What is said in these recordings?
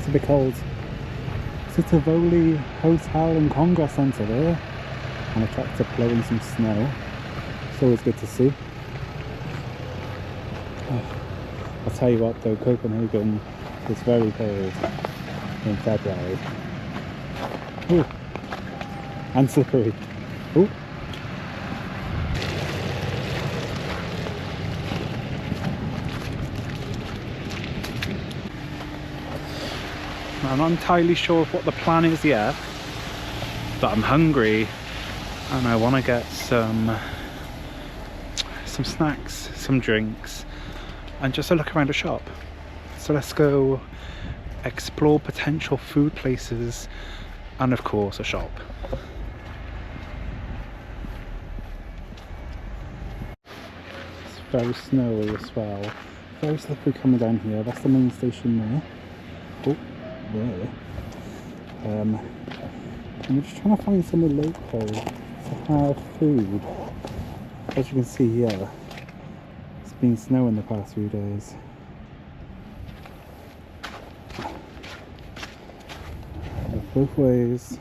It's a bit cold. It's a Tivoli Hotel and Congress Centre there. And a tractor plowing some snow. It's always good to see. I'll tell you what though, Copenhagen is very cold in February. Ooh. And slippery. Ooh. I'm not entirely sure of what the plan is yet, but I'm hungry and I want to get some snacks, some drinks, and just a look around a shop. So let's go explore potential food places and of course a shop. It's very snowy as well. Very slippery coming down here. That's the main station there. Oh, there. I'm just trying to find somewhere local to have food. As you can see here, it's been snowing the past few days. Look both ways.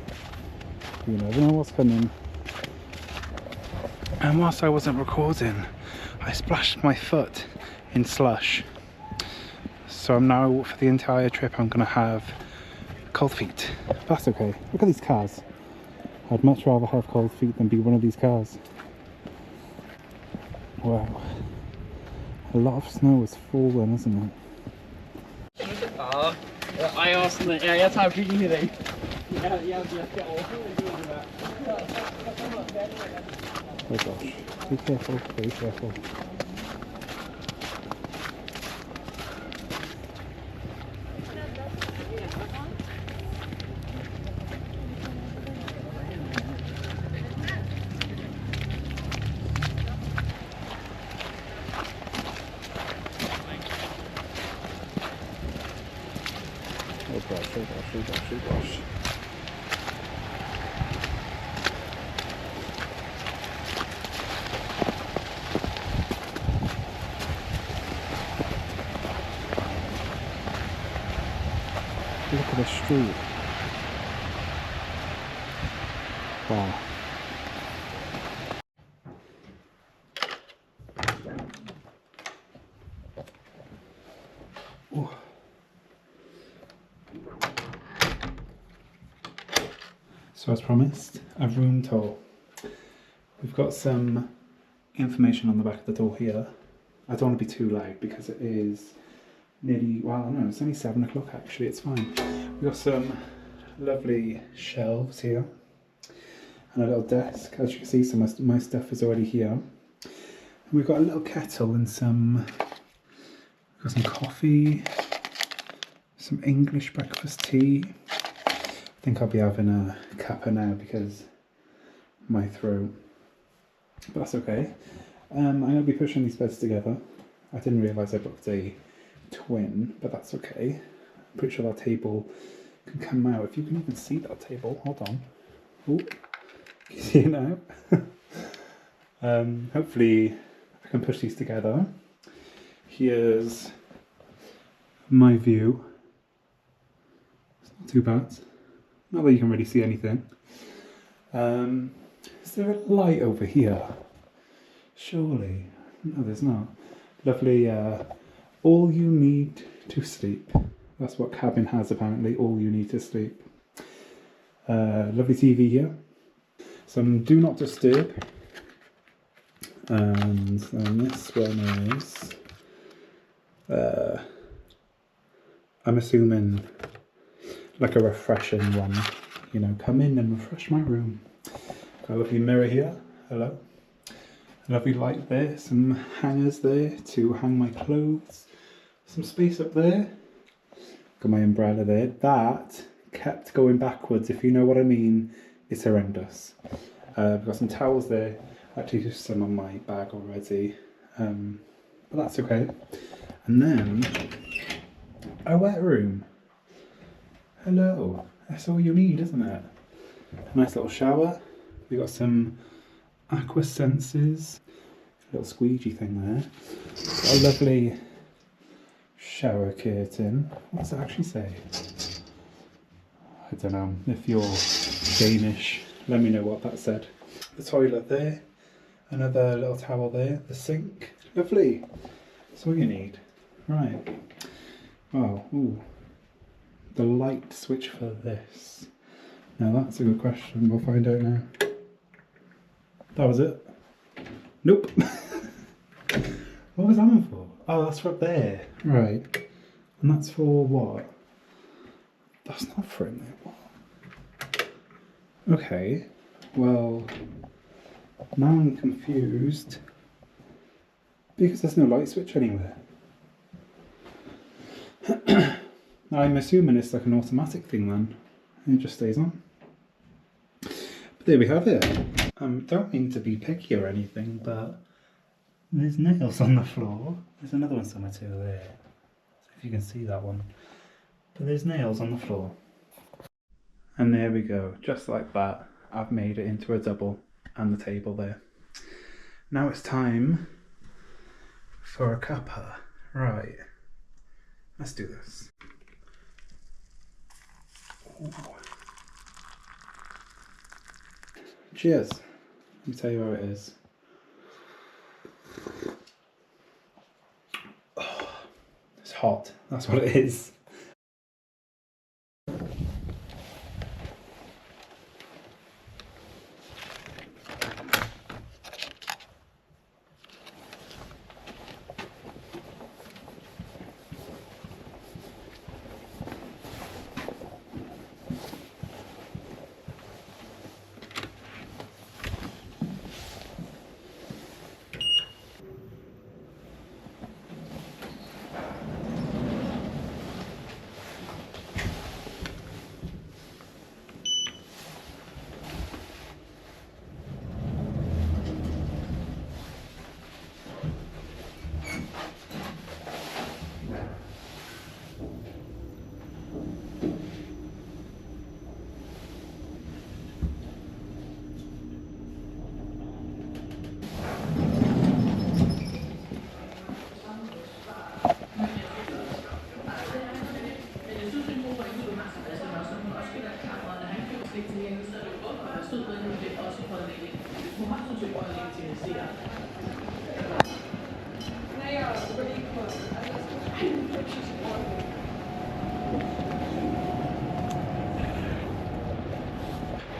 You never know what's coming. And whilst I wasn't recording, I splashed my foot in slush. So I'm now, for the entire trip, I'm going to have cold feet. But that's okay. Look at these cars. I'd much rather have cold feet than be one of these cars. Wow. A lot of snow is falling, isn't it? Oh gosh. Be careful, be careful. Oh gosh, oh gosh, oh gosh, oh gosh. Look at the street. Wow. Ooh. So as promised, a room tour. We've got some information on the back of the door here. I don't want to be too loud because it is nearly, well, no, it's only 7 o'clock actually, it's fine. We've got some lovely shelves here and a little desk. As you can see, some of my stuff is already here. And we've got a little kettle and we've got some coffee, some English breakfast tea. I think I'll be having a cuppa now because my throat, but that's okay. I'm going to be pushing these beds together. I didn't realise I booked a twin, but that's okay. I'm pretty sure that table can come out. If you can even see that table, hold on. Oh, can you see it now? Hopefully I can push these together. Here's my view. It's not too bad. Not that you can really see anything. Is there a light over here? Surely. No, there's not. Lovely, all you need to sleep. That's what cabin has apparently, all you need to sleep. Lovely TV here. Some do not disturb. And then this one is, I'm assuming like a refreshing one. You know, come in and refresh my room. Got a lovely mirror here. Hello. A lovely light there. Some hangers there to hang my clothes. Some space up there. Got my umbrella there. That kept going backwards, if you know what I mean. It's horrendous. I've got some towels there. Actually, just some on my bag already. But that's okay. And then a wet room. Hello. That's all you need, isn't it? A nice little shower. We got some aqua senses. A little squeegee thing there. Got a lovely shower curtain. What does it actually say? I don't know if you're Danish, let me know what that said. The toilet there, another little towel there, the sink, lovely. That's all you need. Right, well, ooh, the light switch for this. Now that's a good question, we'll find out now. That was it? Nope. What was that one for? Oh, that's for up there. Right. And that's for what? That's not for in there. What? Okay. Well, now I'm confused. Because there's no light switch anywhere. I'm assuming it's like an automatic thing then. And it just stays on. But there we have it. Don't mean to be picky or anything, but there's nails on the floor. There's another one somewhere too there. So if you can see that one. But there's nails on the floor. And there we go. Just like that, I've made it into a double and the table there. Now it's time for a cuppa. Right. Let's do this. Ooh. Cheers. Let me tell you how it is. Oh, it's hot. That's what it is.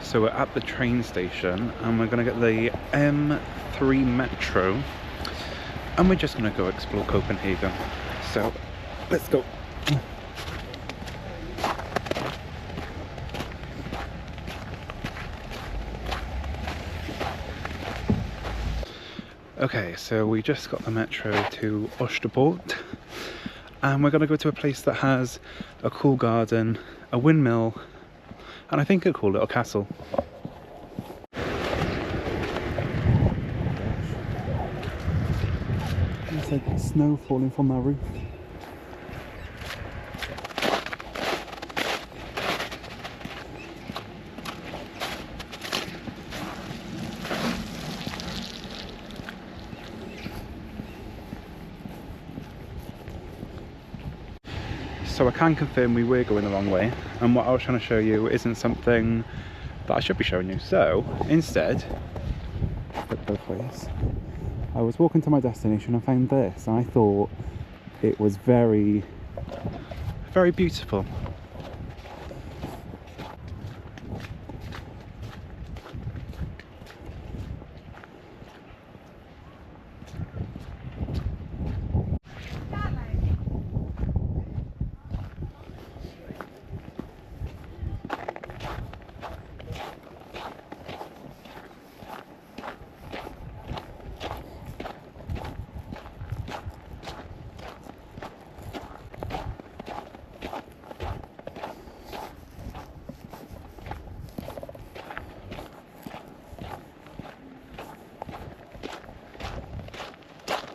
So we're at the train station and we're going to get the M3 metro and we're just going to go explore Copenhagen. So let's go. Okay, so we just got the metro to Oslo and we're going to go to a place that has a cool garden, a windmill, and I think a cool little castle. It's like snow falling from our roof. So I can confirm we were going the wrong way, and what I was trying to show you isn't something that I should be showing you. So instead, flip both ways. I was walking to my destination and found this, and I thought it was very, very beautiful.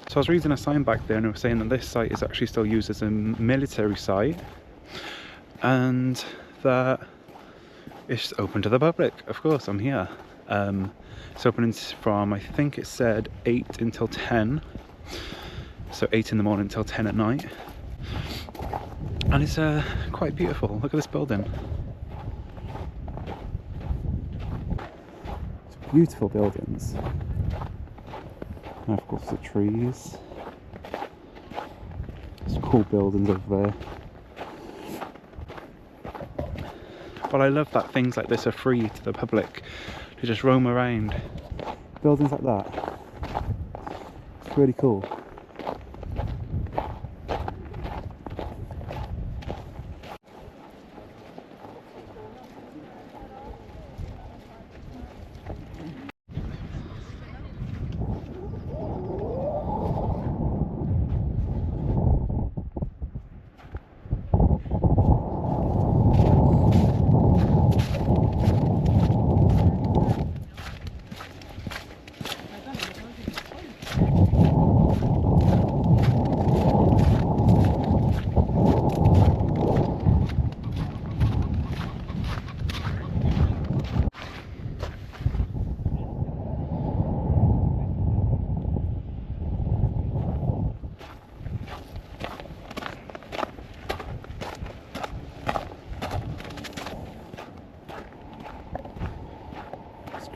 So I was reading a sign back there and it was saying that this site is actually still used as a military site and that it's open to the public. Of course, I'm here. It's open from, I think it said 8 until 10. So 8 in the morning until 10 at night. And it's quite beautiful. Look at this building. Beautiful buildings. And of course the trees. There's cool buildings over there. But I love that things like this are free to the public to just roam around. Buildings like that. It's really cool.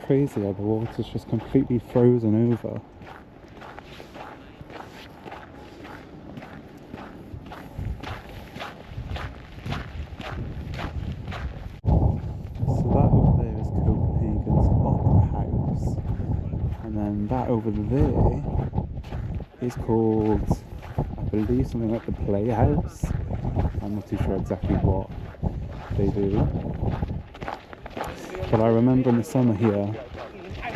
Crazy how the water's just completely frozen over. So that over there is Copenhagen's Opera House, and then that over there is called, I believe, something like the Playhouse. I'm not too sure exactly what they do. But I remember in the summer here,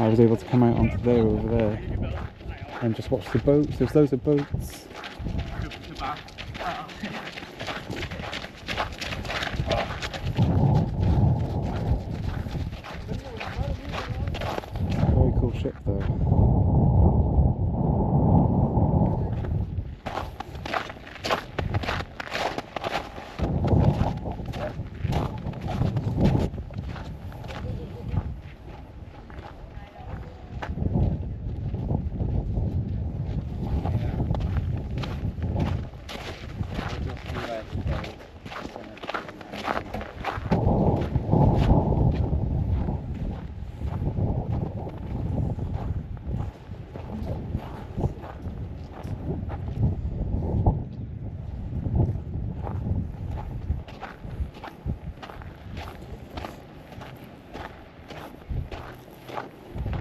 I was able to come out onto there over there and just watch the boats. There's loads of boats. Very cool ship though.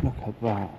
Look at that.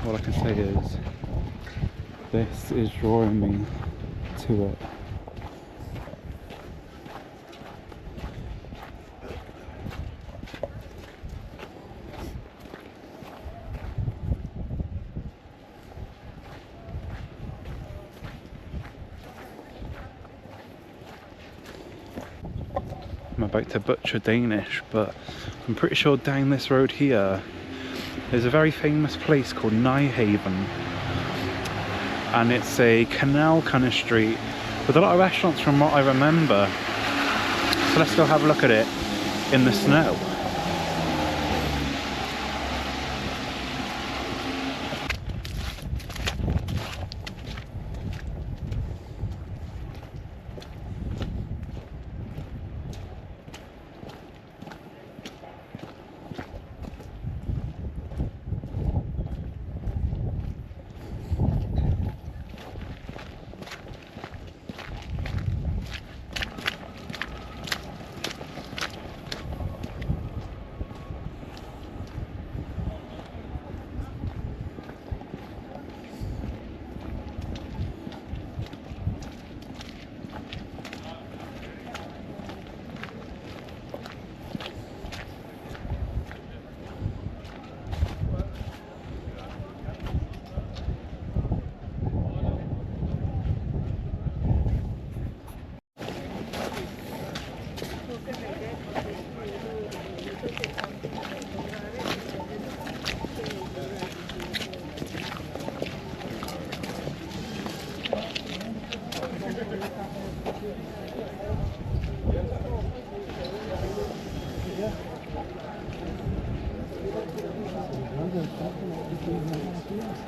All I can say is, this is drawing me to it. I'm about to butcher Danish, but I'm pretty sure down this road here there's a very famous place called Nyhaven, and it's a canal kind of street with a lot of restaurants from what I remember. So let's go have a look at it in the snow.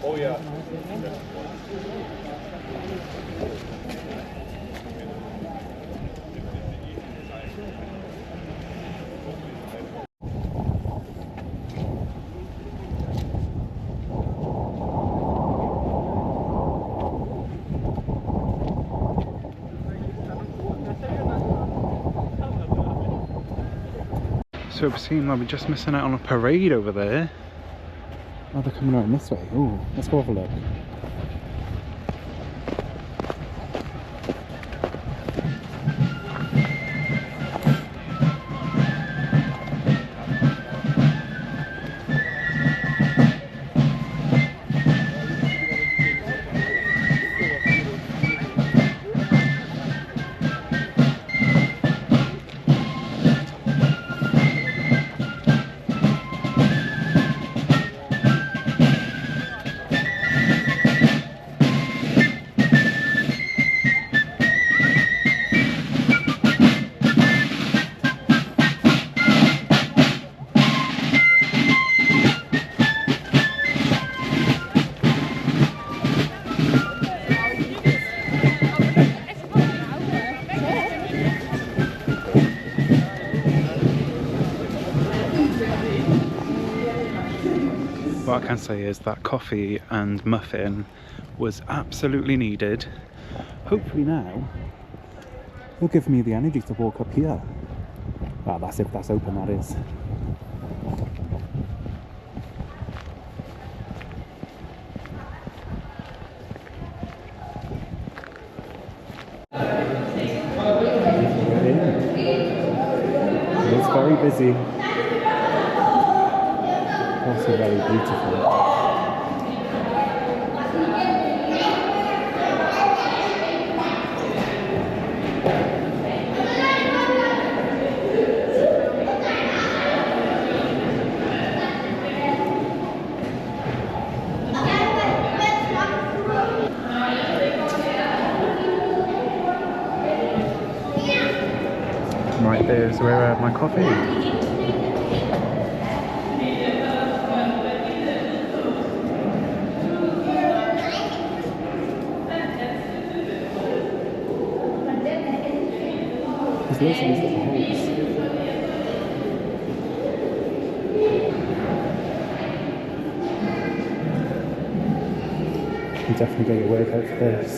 Oh yeah. So it seemed like we're just missing out on a parade over there. Oh, they're coming around this way. Oh, let's go have a look. What I can say is that coffee and muffin was absolutely needed. Hopefully now it'll give me the energy to walk up here. Well, that's if that's open, that is. It's very busy. Also very beautiful. Right there's where I had my coffee. There's loads of these little holes. You definitely get your workout for this.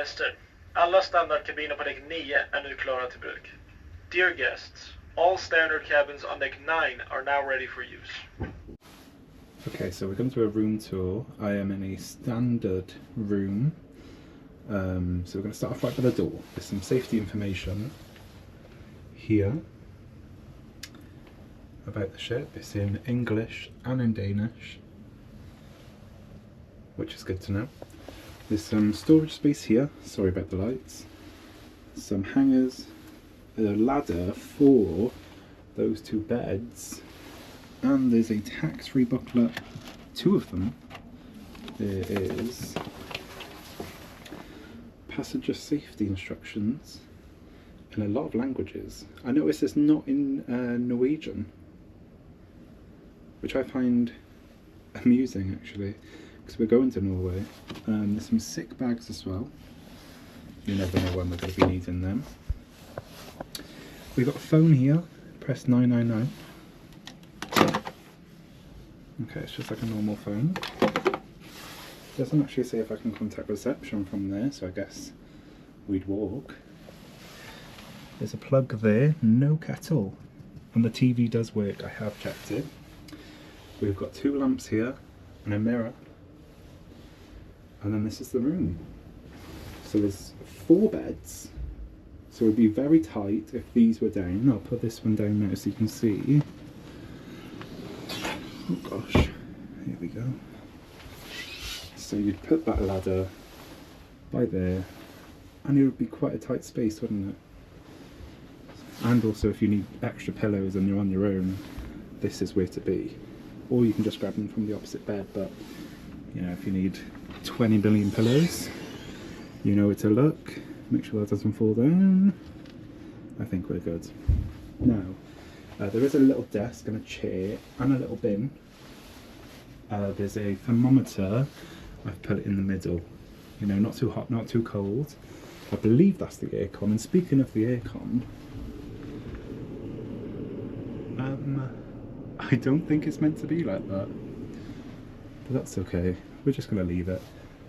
gäster. Alla standardkabiner på däck 9 är nu klara till bruk. Dear guests, all standard cabins on deck 9 are now ready for use. Okay, so we're going to do a room tour. I am in a standard room. So we're going to start off right by the door. There's some safety information here about the ship. It's in English and in Danish, which is good to know. There's some storage space here. Sorry about the lights. Some hangers, a ladder for those two beds, and there's a tax-free booklet, 2 of them. There is passenger safety instructions in a lot of languages. I noticed it's not in Norwegian, which I find amusing actually, because we're going to Norway. There's some sick bags as well. You never know when we're going to be needing them. We've got a phone here, press 999. Okay, it's just like a normal phone. Doesn't actually say if I can contact reception from there, so I guess we'd walk. There's a plug there, no kettle. And the TV does work, I have checked it. We've got 2 lamps here and a mirror. And then this is the room. So there's 4 beds. So it would be very tight if these were down. I'll put this one down now so you can see. Oh gosh, here we go. So you'd put that ladder by there, and it would be quite a tight space, wouldn't it? And also if you need extra pillows and you're on your own, this is where to be. Or you can just grab them from the opposite bed, but you know, if you need 20 billion pillows, you know where to look. Make sure that doesn't fall down. I think we're good. Now, there is a little desk and a chair and a little bin. There's a thermometer. I've put it in the middle. You know, not too hot, not too cold. I believe that's the aircon. And speaking of the aircon, I don't think it's meant to be like that. But that's okay. We're just going to leave it.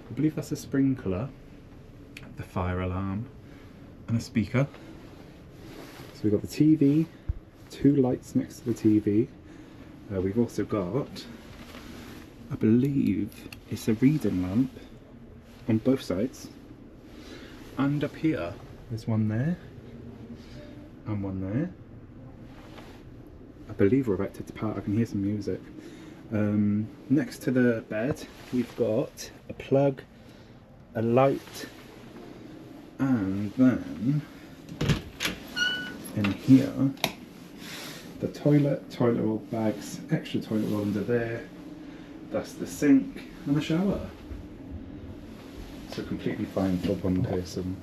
I believe that's a sprinkler, the fire alarm, and a speaker. So we've got the TV, 2 lights next to the TV. We've also got, I believe it's a reading lamp on both sides. And up here, there's one there and one there. I believe we're about to depart. I can hear some music. Next to the bed, we've got a plug, a light, and then in here, the toilet roll bags, extra toilet roll under there. That's the sink and the shower. So completely fine for 1 person.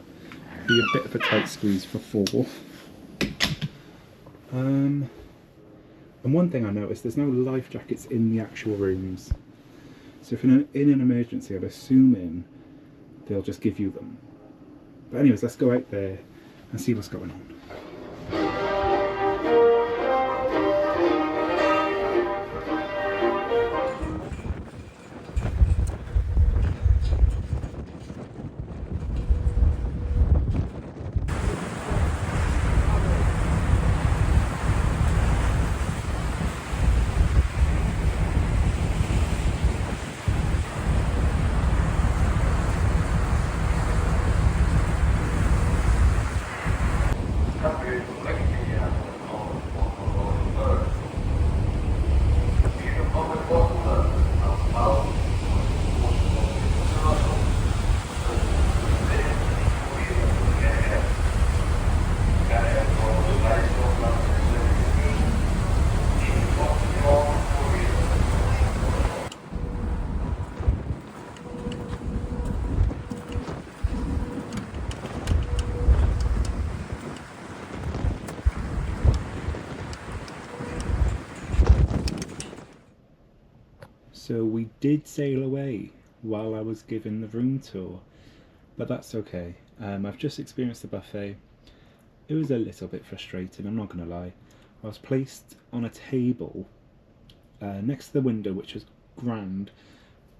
Be a bit of a tight squeeze for 4. And one thing I noticed, there's no life jackets in the actual rooms. So if in an emergency, I'm assuming they'll just give you them. But anyways, let's go out there and see what's going on. So we did sail away while I was given the room tour, but that's okay. I've just experienced the buffet. It was a little bit frustrating, I'm not going to lie. I was placed on a table next to the window, which was grand,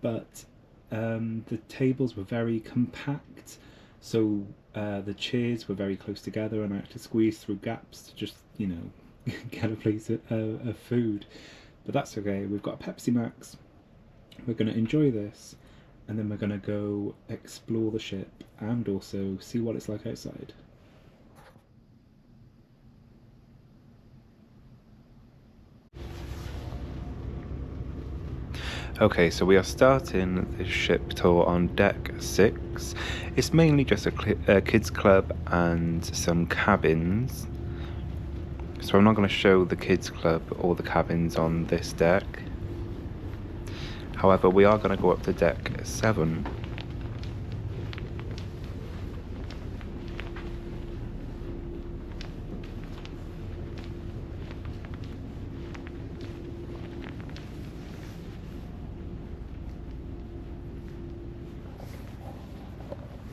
but the tables were very compact So the chairs were very close together, and I had to squeeze through gaps to just, you know, get a place of food. But that's okay. We've got a Pepsi Max. We're going to enjoy this, and then we're going to go explore the ship and also see what it's like outside. Okay, so we are starting this ship tour on deck 6. It's mainly just a kids club and some cabins. So I'm not going to show the kids club or the cabins on this deck. However, we are going to go up to deck 7.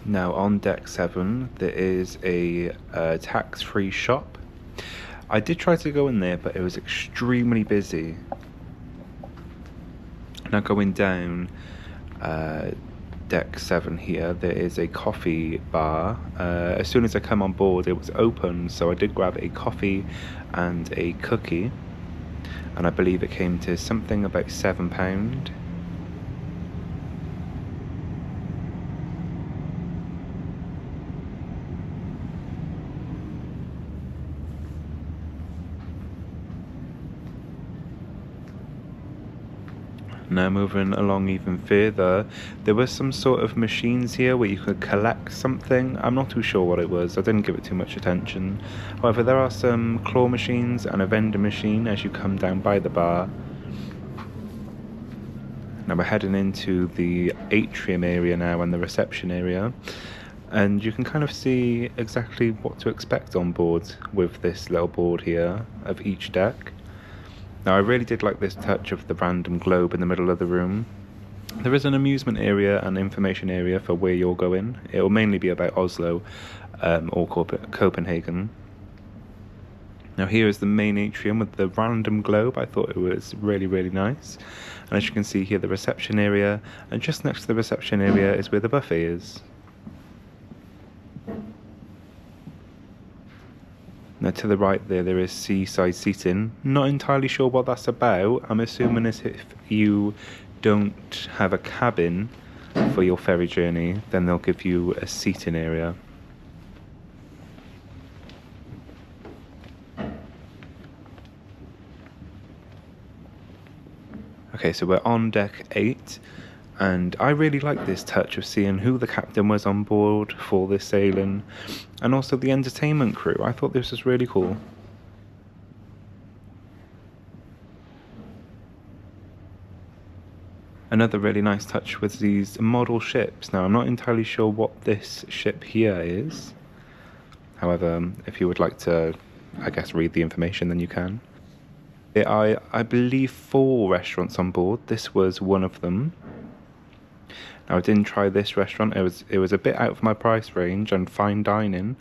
Now on deck 7 there is a tax-free shop. I did try to go in there, but it was extremely busy. Now going down deck 7 here, there is a coffee bar. As soon as I come on board it was open, so I did grab a coffee and a cookie, and I believe it came to something about £7. Now moving along even further, there were some sort of machines here where you could collect something. I'm not too sure what it was, I didn't give it too much attention. However, there are some claw machines and a vending machine as you come down by the bar. Now we're heading into the atrium area now and the reception area, and you can kind of see exactly what to expect on board with this little board here of each deck. Now I really did like this touch of the random globe in the middle of the room. There is an amusement area and information area for where you're going. It will mainly be about Oslo or Copenhagen. Now here is the main atrium with the random globe. I thought it was really nice. And as you can see here, the reception area, and just next to the reception area is where the buffet is. Now to the right there is seaside seating. Not entirely sure what that's about. I'm assuming it's if you don't have a cabin for your ferry journey, then they'll give you a seating area. Okay, so we're on deck 8, and I really like this touch of seeing who the captain was on board for this sailing, and also the entertainment crew. I thought this was really cool. Another really nice touch was these model ships. Now I'm not entirely sure what this ship here is. However, if you would like to, I guess, read the information, then you can. I believe 4 restaurants on board. This was one of them. Now I didn't try this restaurant. It was a bit out of my price range and fine dining.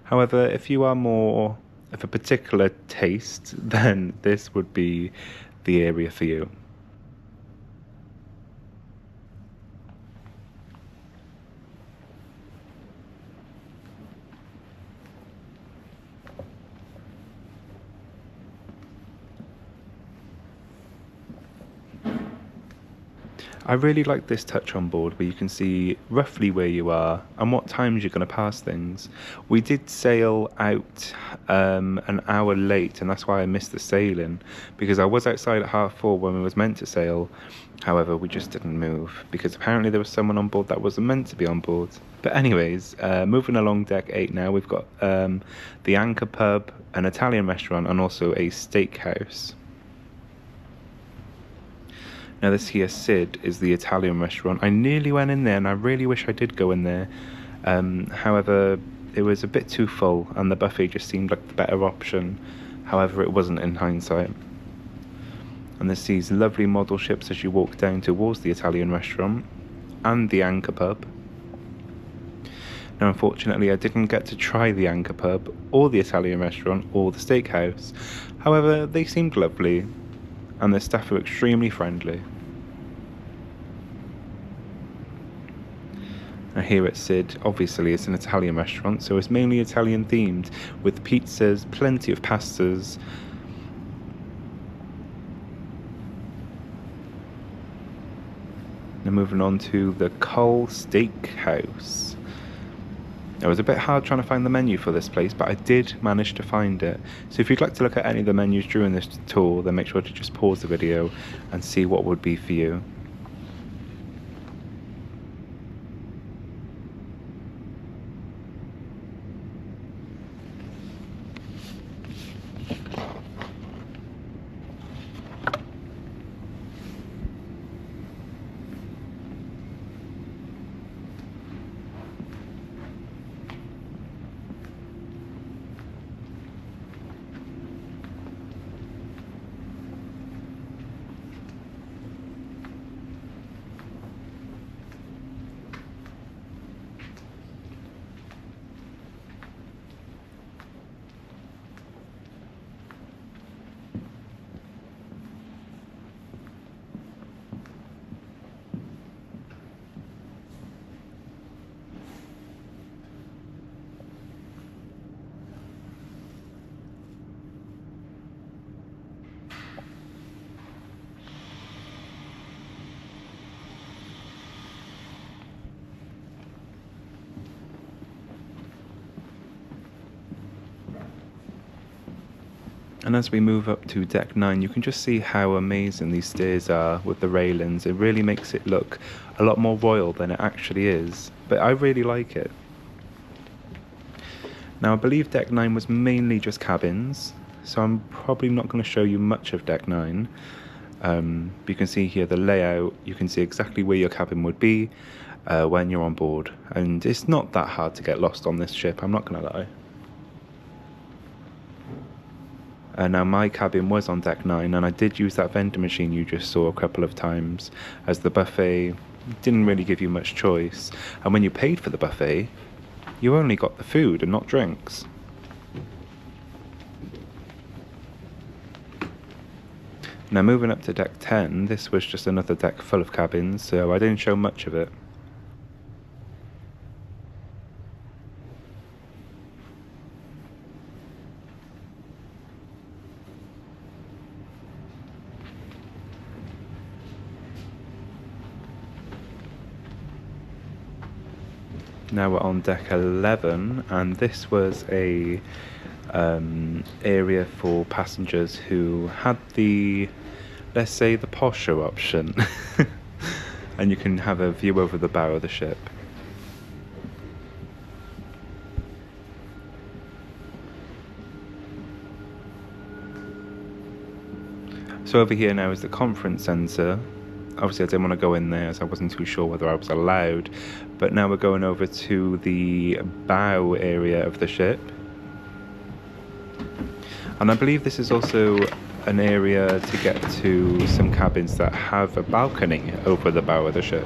However, if you are more of a particular taste, then this would be the area for you. I really like this touch on board where you can see roughly where you are and what times you're going to pass things. We did sail out an hour late, and that's why I missed the sailing, because I was outside at 4:30 when we was meant to sail. However, we just didn't move because apparently there was someone on board that wasn't meant to be on board. But anyways, moving along deck 8 now, we've got the Anchor Pub, an Italian restaurant, and also a steakhouse. Now this here, Sid, is the Italian restaurant. I nearly went in there and I really wish I did go in there. However, it was a bit too full and the buffet just seemed like the better option. However, it wasn't in hindsight. And there's these lovely model ships as you walk down towards the Italian restaurant and the Anchor Pub. Now unfortunately I didn't get to try the Anchor Pub or the Italian restaurant or the steakhouse. However, they seemed lovely and the staff were extremely friendly. Now here at Sid, obviously it's an Italian restaurant, so it's mainly Italian themed, with pizzas, plenty of pastas. Now moving on to the Cole Steakhouse. It was a bit hard trying to find the menu for this place, but I did manage to find it. So if you'd like to look at any of the menus during this tour, then make sure to just pause the video and see what would be for you. And as we move up to deck 9, you can just see how amazing these stairs are with the railings. It really makes it look a lot more royal than it actually is, but I really like it. Now I believe deck 9 was mainly just cabins, so I'm probably not going to show you much of deck 9. You can see here the layout, you can see exactly where your cabin would be when you're on board, and it's not that hard to get lost on this ship, I'm not going to lie. Now my cabin was on deck 9, and I did use that vending machine you just saw a couple of times, as the buffet didn't really give you much choice, and when you paid for the buffet you only got the food and not drinks. Now moving up to deck 10, this was just another deck full of cabins, so I didn't show much of it. Now we're on deck 11, and this was a area for passengers who had the, let's say, the posher option. And you can have a view over the bow of the ship. So over here now is the conference centre. Obviously I didn't want to go in there as I wasn't too sure whether I was allowed, but now we're going over to the bow area of the ship, and I believe this is also an area to get to some cabins that have a balcony over the bow of the ship.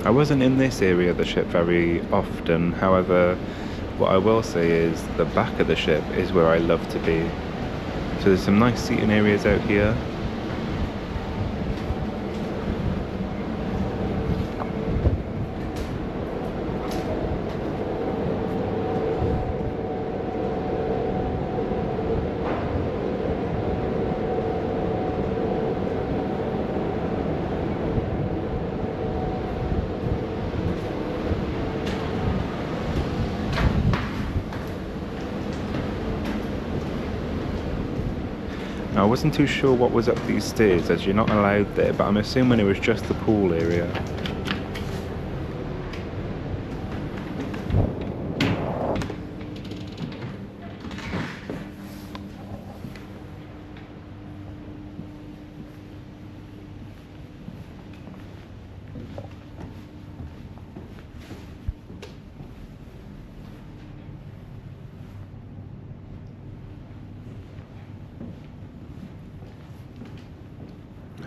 I wasn't in this area of the ship very often, however what I will say is the back of the ship is where I love to be. So there's some nice seating areas out here. I wasn't too sure what was up these stairs, as you're not allowed there, but I'm assuming it was just the pool area.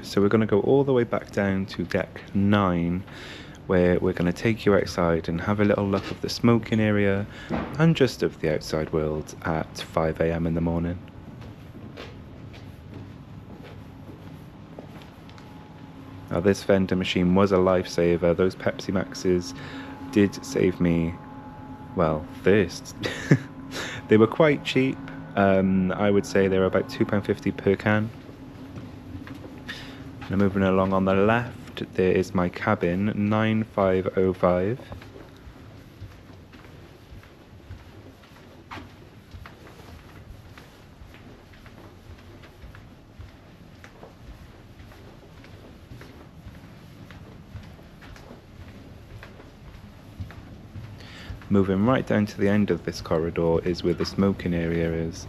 So we're going to go all the way back down to deck 9, where we're going to take you outside and have a little look of the smoking area and just of the outside world at 5 AM in the morning. Now, this vending machine was a lifesaver. Those Pepsi Maxes did save me, well, thirst. They were quite cheap. I would say they were about £2.50 per can. Now, moving along on the left, there is my cabin, 9505. Moving right down to the end of this corridor is where the smoking area is.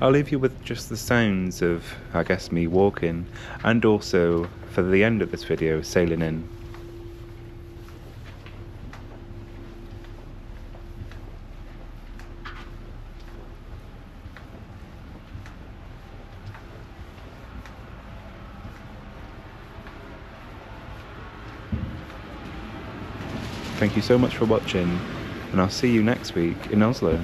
I'll leave you with just the sounds of, I guess, me walking, and also, for the end of this video, sailing in. Thank you so much for watching, and I'll see you next week in Oslo.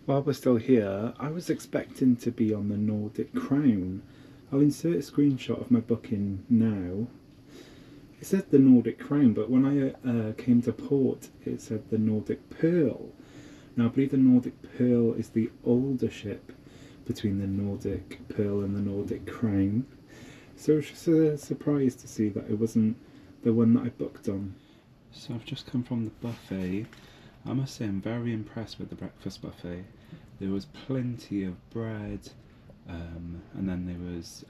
While we're still here, I was expecting to be on the Nordic Crown. I'll insert a screenshot of my booking now. It said the Nordic Crown, but when I came to port, it said the Nordic Pearl. Now, I believe the Nordic Pearl is the older ship between the Nordic Pearl and the Nordic Crown. So it was just a surprise to see that it wasn't the one that I booked on. So I've just come from the buffet. I must say I'm very impressed with the breakfast buffet. There was plenty of bread, and then there was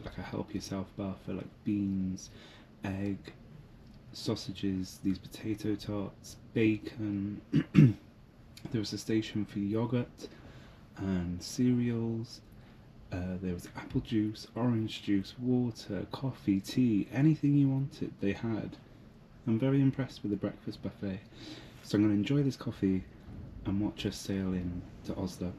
like a help yourself bar for like beans, egg, sausages, these potato tarts, bacon. There was a station for yogurt and cereals. There was apple juice, orange juice, water, coffee, tea, anything you wanted they had. I'm very impressed with the breakfast buffet. So I'm going to enjoy this coffee and watch us sail in to Oslo.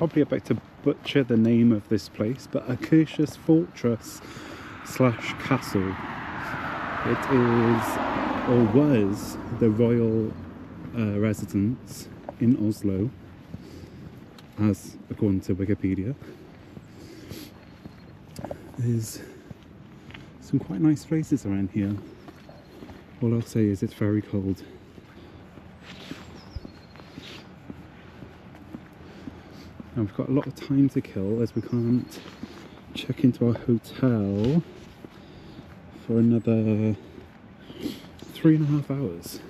probably about to butcher the name of this place, but Acacia's Fortress slash Castle. It is, or was, the royal residence in Oslo, as according to Wikipedia. There's some quite nice places around here. All I'll say is it's very cold. And we've got a lot of time to kill as we can't check into our hotel for another 3.5 hours.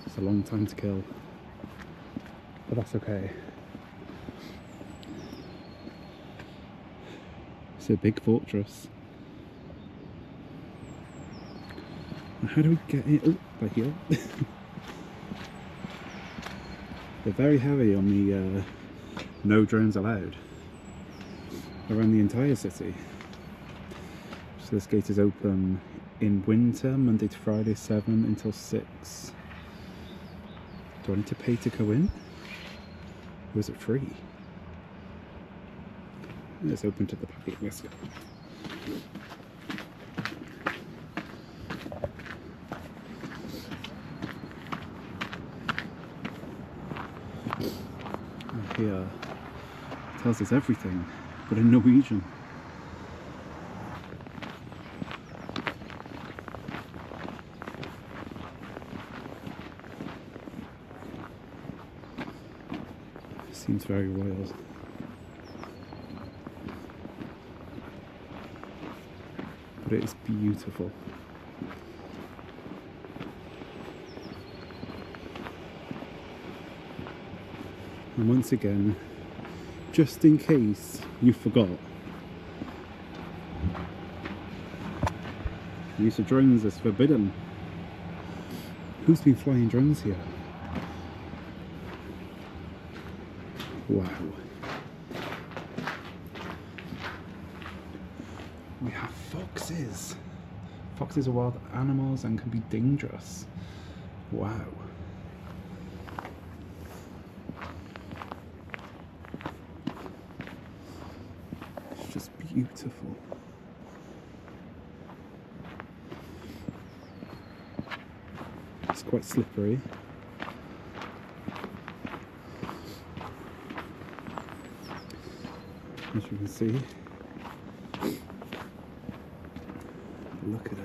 It's a long time to kill, but that's okay. It's a big fortress. And how do we get in? Oh, by here. They're very heavy on the no drones allowed around the entire city. So this gate is open in winter, Monday to Friday, 7 until 6. Do I need to pay to go in? Or is it free? It's open to the public. Let's go. And here it tells us everything, but in Norwegian. Seems very royal. But it is beautiful. And once again, just in case you forgot, the use of drones is forbidden. Who's been flying drones here? Wow. We have foxes. Foxes are wild animals and can be dangerous. Wow. It's just beautiful. It's quite slippery. As you can see, look at it.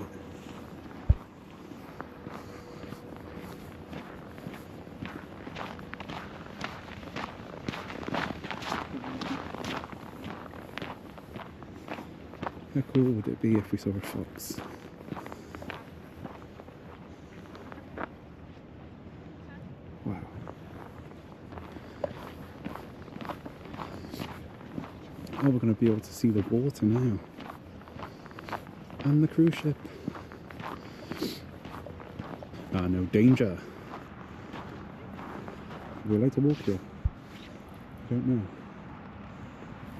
How cool would it be if we saw a fox? Wow. Oh, we're going to be able to see the water now. And the cruise ship. Ah, no danger. Are we allowed to walk here? I don't know.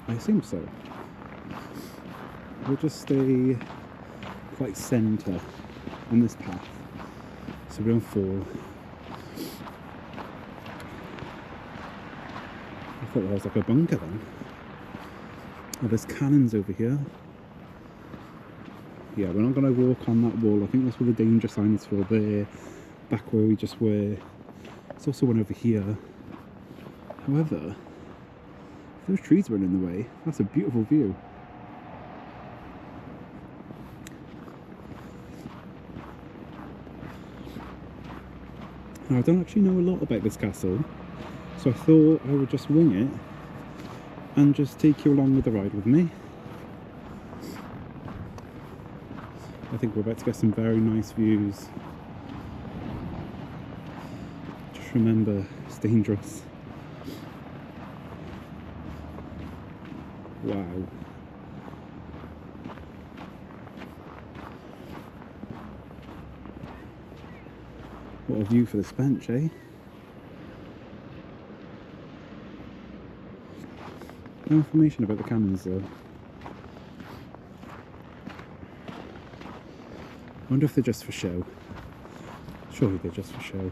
I assume so. We'll just stay quite centre on this path so we don't fall. I thought that was like a bunker then. Oh, there's cannons over here. Yeah, we're not going to walk on that wall. I think that's where the danger sign is for there, back where we just were. There's also one over here. However, if those trees weren't in the way, that's a beautiful view. Now, I don't actually know a lot about this castle, so I thought I would just wing it and just take you along with the ride with me. I think we're about to get some very nice views. Just remember, it's dangerous. Wow. What a view for this bench, eh? No information about the cannons though. I wonder if they're just for show. Surely they're just for show.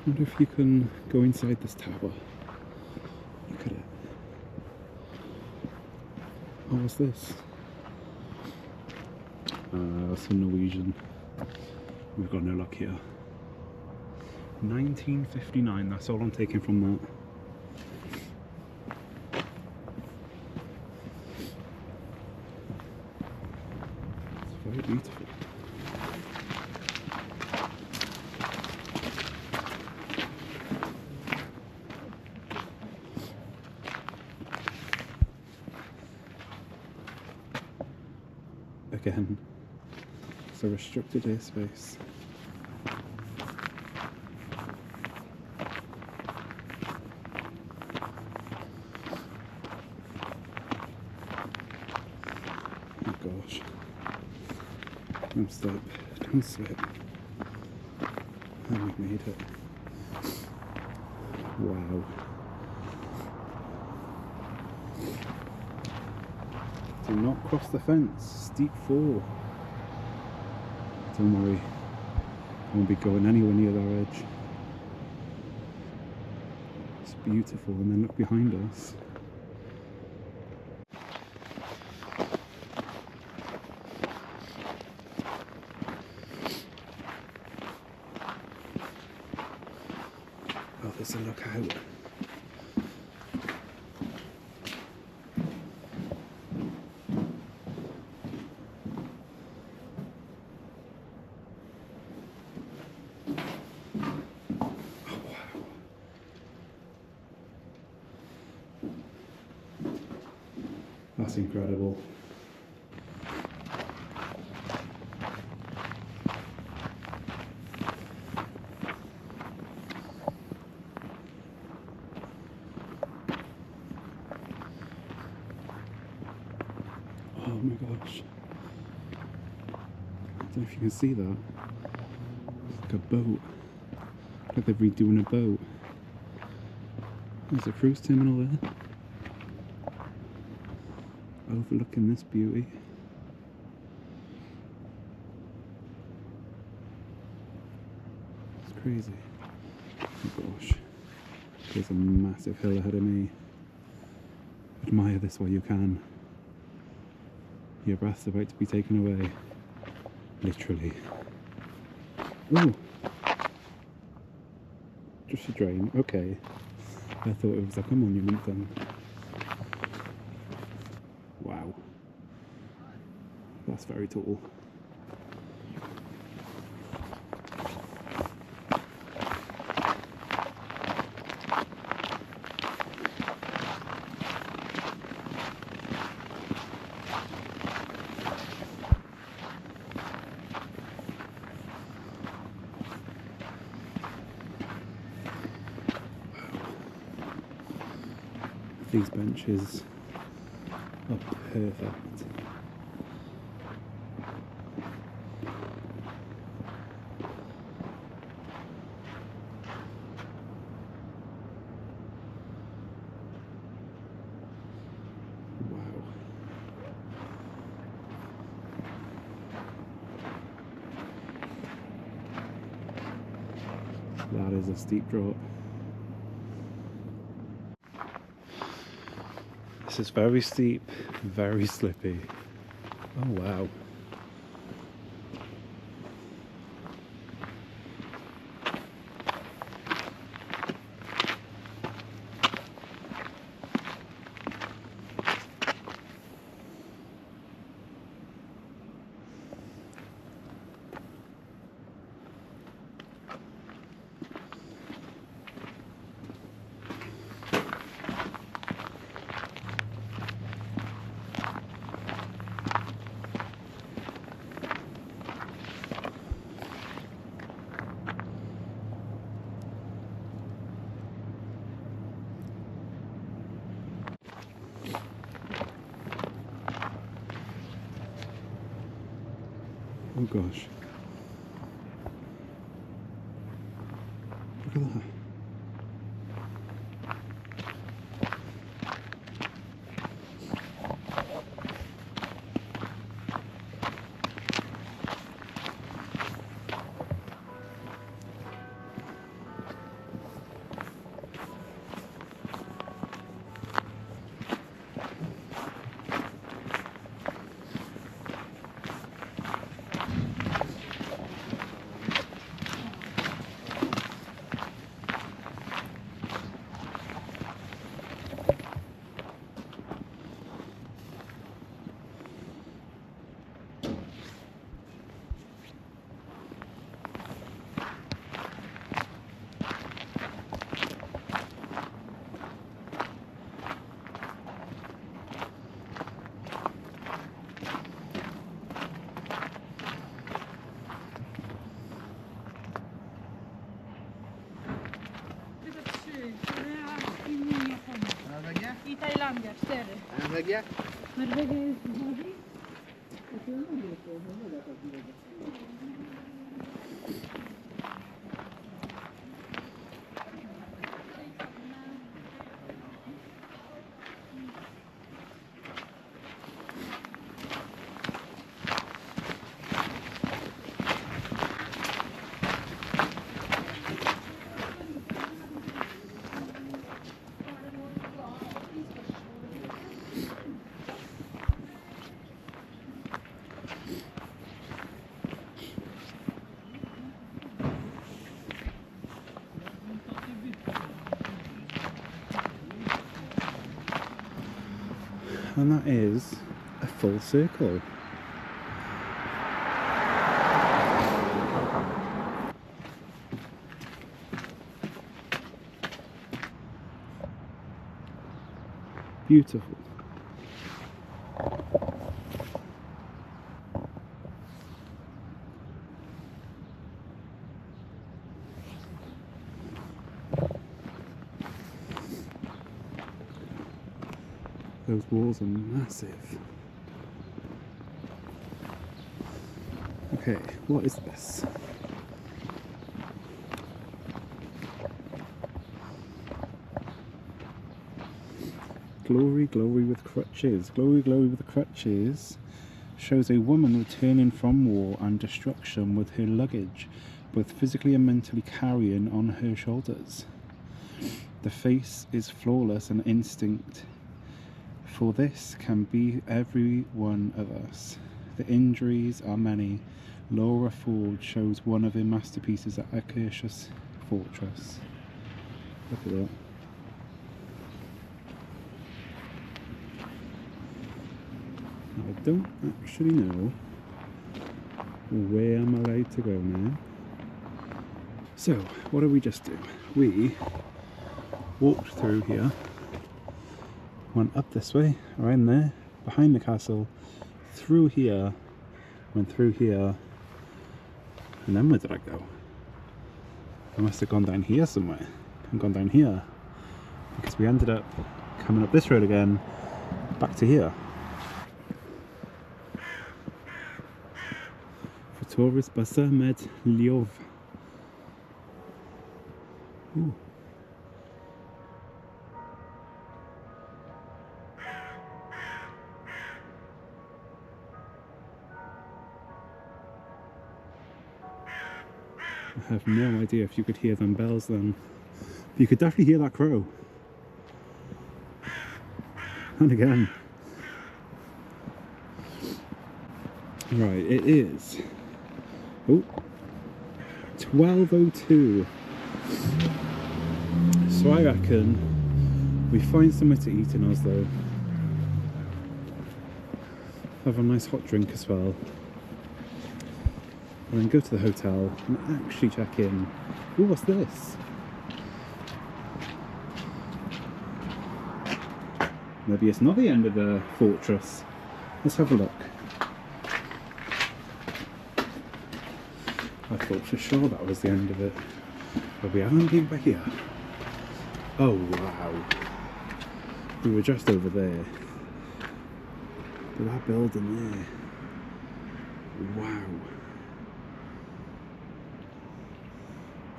wonder if you can go inside this tower. Look at it. Oh, what's this? Some Norwegian. We've got no luck here. 1959, that's all I'm taking from that. It's very beautiful. Again, it's a restricted airspace. Oh gosh. Don't stop, don't slip. And we've made it. Wow. Do not cross the fence. Steep fall. Don't worry. I won't be going anywhere near that edge. It's beautiful, and then look behind us. Oh, there's a lookout. That's incredible. Oh my gosh. I don't know if you can see that. It's like a boat. Like they're redoing a boat. There's a cruise terminal there. Overlooking this beauty. It's crazy. Oh gosh. There's a massive hill ahead of me. Admire this while you can. Your breath's about to be taken away. Literally. Oh! Just a drain. Okay. I thought it was like a monument then. Wow. That's very tall. These benches are perfect. Wow. That is a steep drop. This is very steep, very slippy. Oh wow. Oh gosh. Look at that. And that is a full circle. Beautiful. Those walls are massive. Okay, what is this? Glory, glory with crutches. Glory, glory with crutches shows a woman returning from war and destruction with her luggage, both physically and mentally carrying on her shoulders. The face is flawless and instinct. For this can be every one of us. The injuries are many. Laura Ford shows one of her masterpieces at Akershus Fortress. Look at that. I don't actually know where I'm allowed to go now. So, what did we just do? We walked through here, went up this way, around there, behind the castle, through here, went through here, and then where did I go? I must have gone down here somewhere, and gone down here, because we ended up coming up this road again, back to here. Tourist Basa med Ljov. Ooh. I have no idea if you could hear them bells then. But you could definitely hear that crow. And again. Right, it is 12:02. So I reckon we find somewhere to eat in Oslo. Have a nice hot drink as well. And then go to the hotel and actually check in. Ooh, what's this? Maybe it's not the end of the fortress. Let's have a look. I thought for sure that was the end of it, but we haven't been back here. Oh wow, we were just over there, but that building there, wow.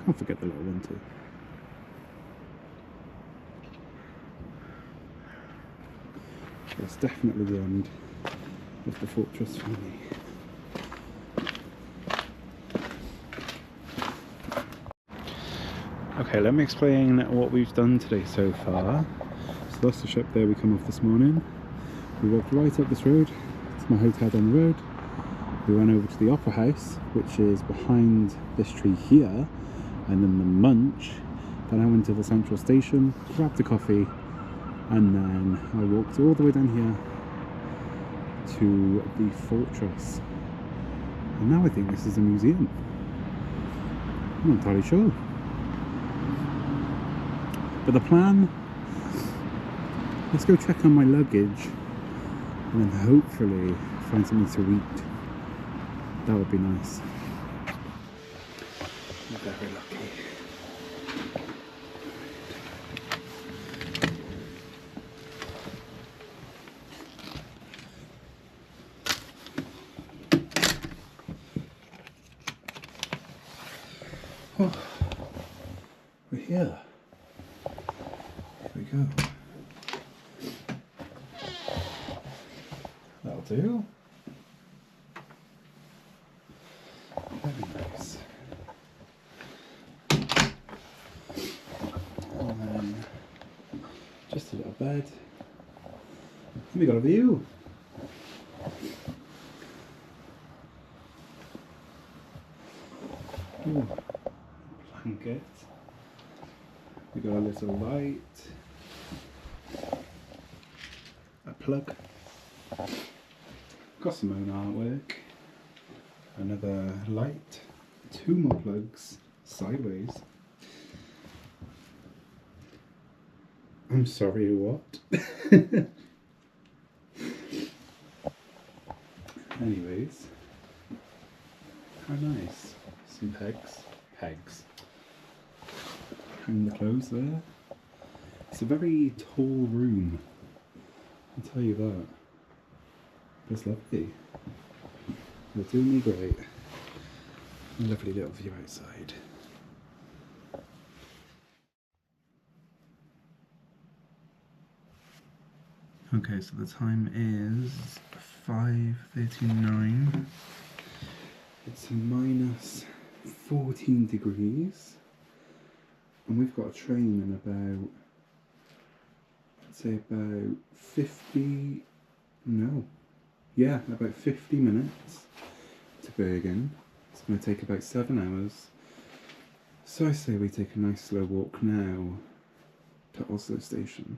Can't forget the little one too. That's definitely the end of the fortress for me. Okay, let me explain what we've done today so far. So that's the shop there we come off this morning. We walked right up this road to my hotel down the road. We went over to the Opera House, which is behind this tree here, and then the Munch. Then I went to the central station, grabbed a coffee, and then I walked all the way down here to the fortress. And now I think this is a museum. I'm not entirely sure. But the plan, let's go check on my luggage and then hopefully find something to eat. That would be nice. I'm very lucky. here. Here we go. That'll do. Very nice. And then just a little bed. And we got a view. Ooh. Blanket. We got a little light. A plug. Got some own artwork. Another light. 2 more plugs sideways. I'm sorry, what? Anyways, how nice. Some pegs. Hang the clothes there. It's a very tall room, I'll tell you that. But it's lovely. They're doing me great. A lovely little view outside. Okay, so the time is 5:39. It's a minus 14 degrees. And we've got a train in about, I'd say about 50 minutes to Bergen. It's going to take about 7 hours. So I say we take a nice slow walk now to Oslo station.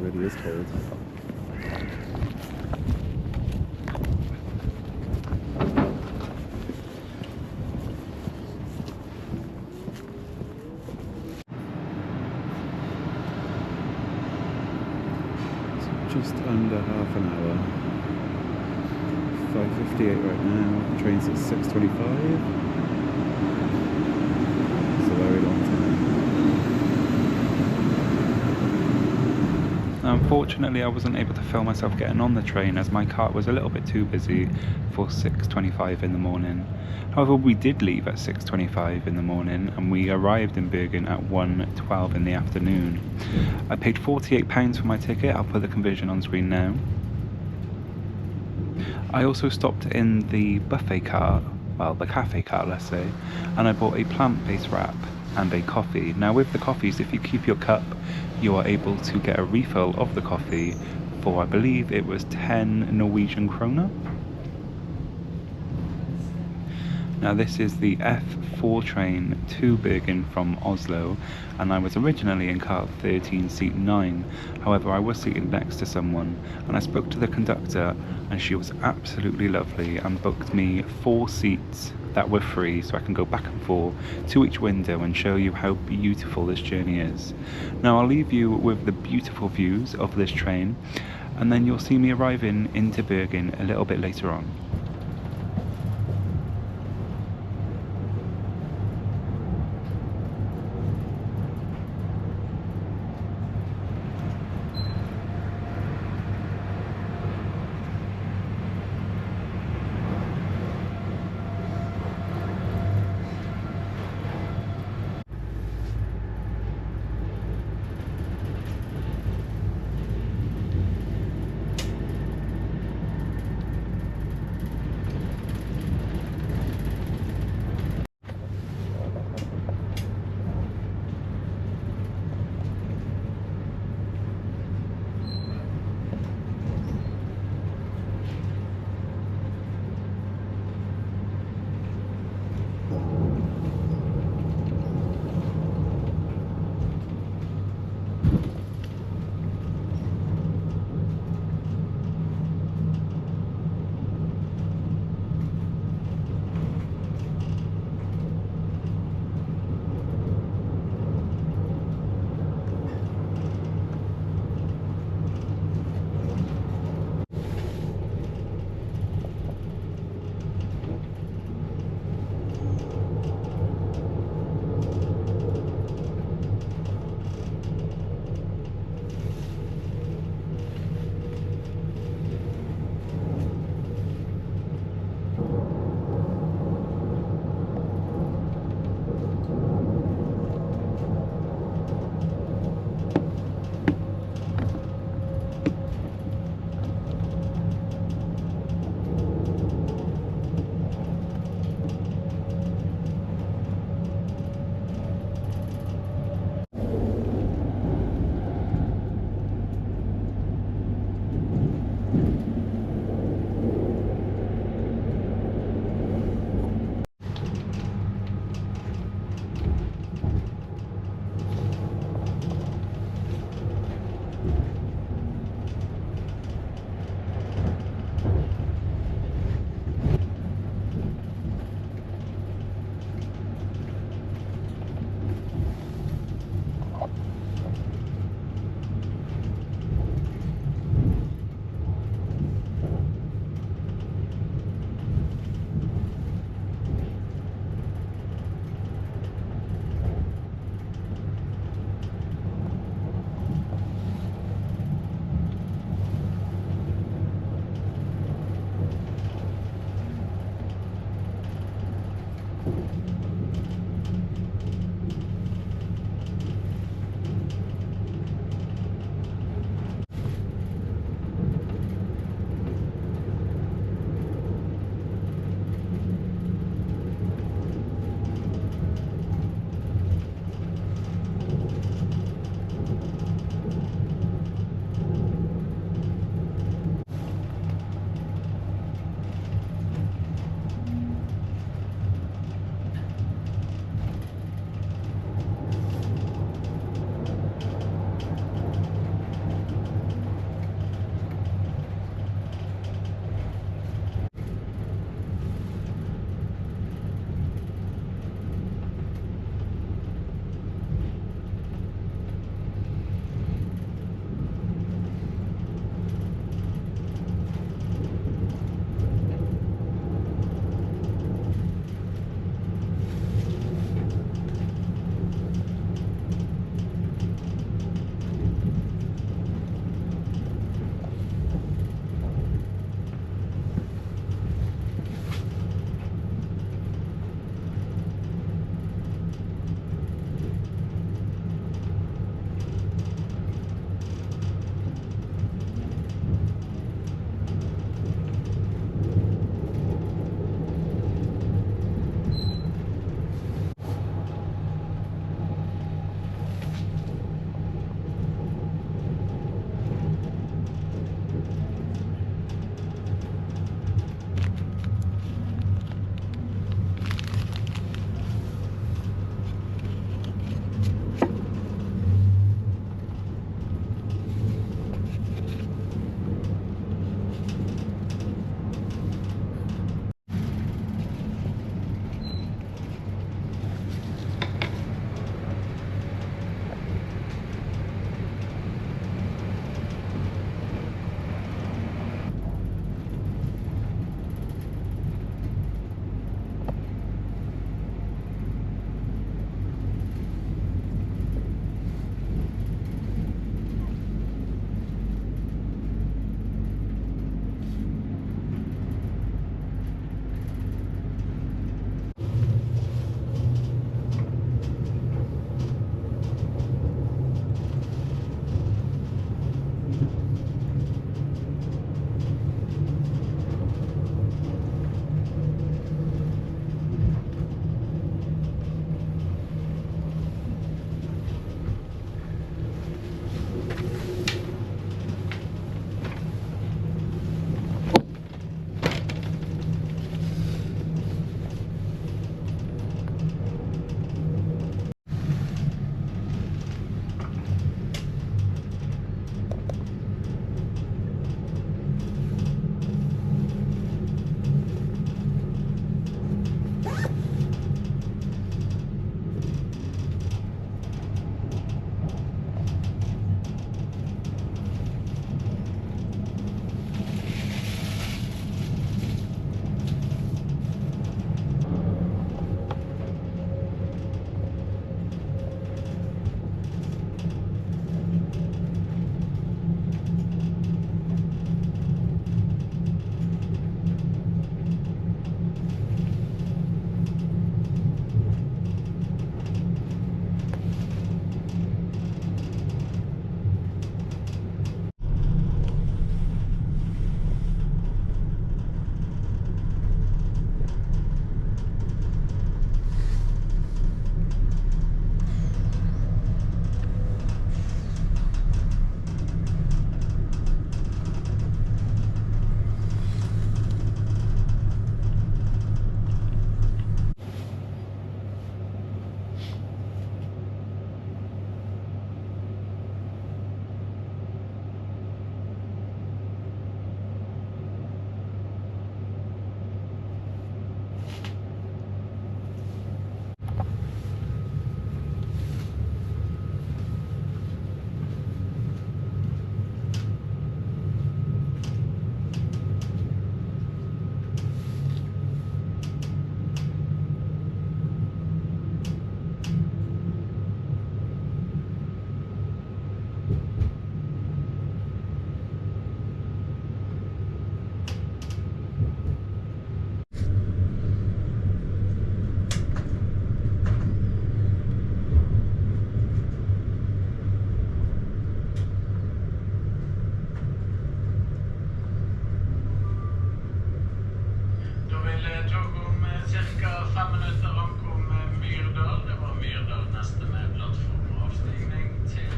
It is cold. So just under half an hour. 5:58 right now. The train's at 6:25. It's a very long time. Unfortunately, I wasn't able to film myself getting on the train as my cart was a little bit too busy for 6:25 in the morning. However, we did leave at 6:25 in the morning and we arrived in Bergen at 1:12 in the afternoon. I paid £48 for my ticket. I'll put the conversion on screen now. I also stopped in the buffet cart, well, the cafe cart, let's say, and I bought a plant-based wrap and a coffee. Now with the coffees, if you keep your cup, you are able to get a refill of the coffee for, I believe it was 10 Norwegian kroner. Now this is the F4 train to Bergen from Oslo, and I was originally in cart 13, seat 9. However, I was seated next to someone, and I spoke to the conductor, and she was absolutely lovely and booked me 4 seats that were free, so I can go back and forth to each window and show you how beautiful this journey is. Now I'll leave you with the beautiful views of this train, and then you'll see me arriving into Bergen a little bit later on. 5 minutter ankom Myrdal. Det var Myrdal neste med plattform og avstigning til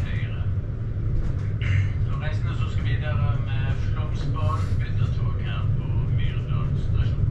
høyre. Og reisende som skal videre med Flåmsbanen bytter tog her på Myrdal stasjon.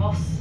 Voss.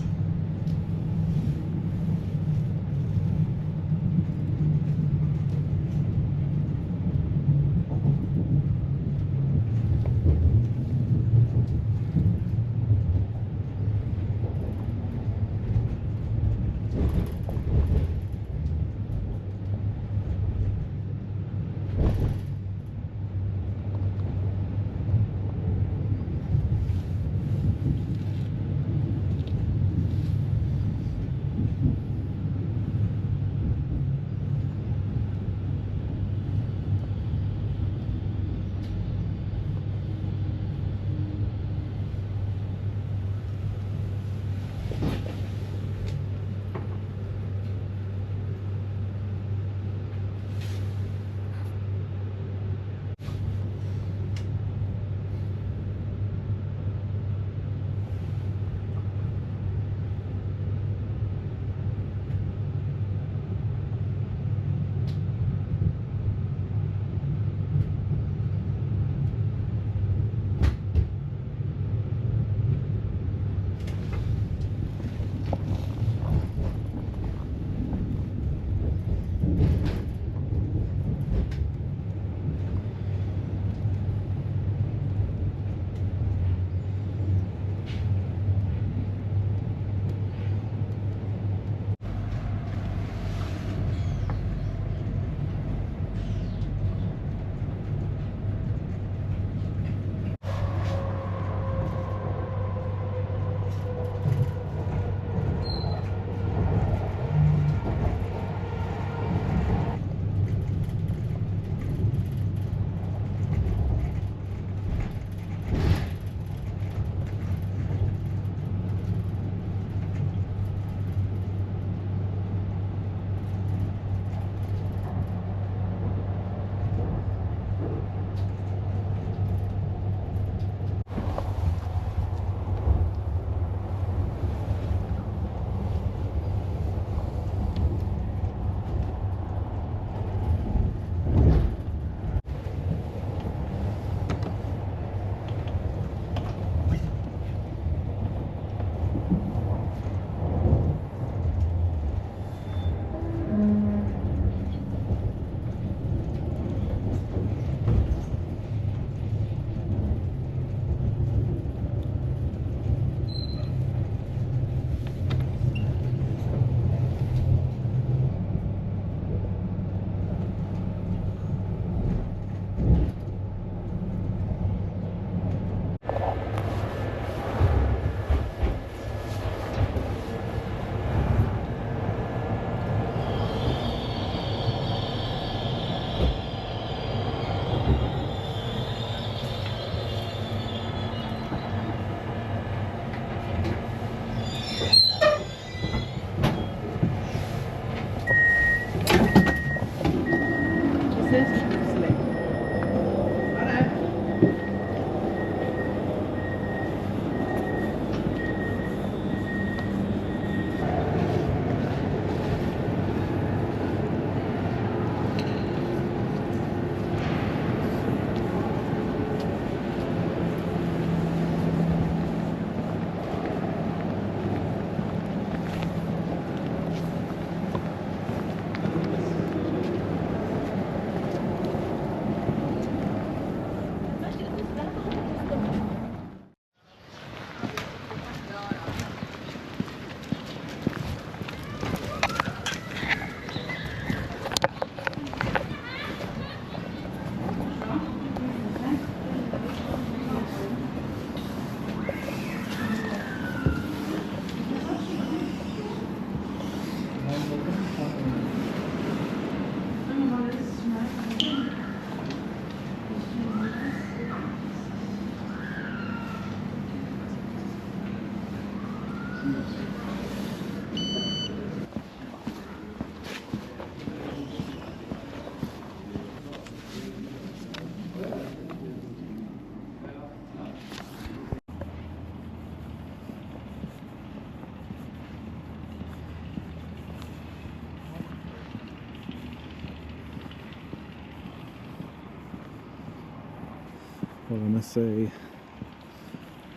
Well, I must say,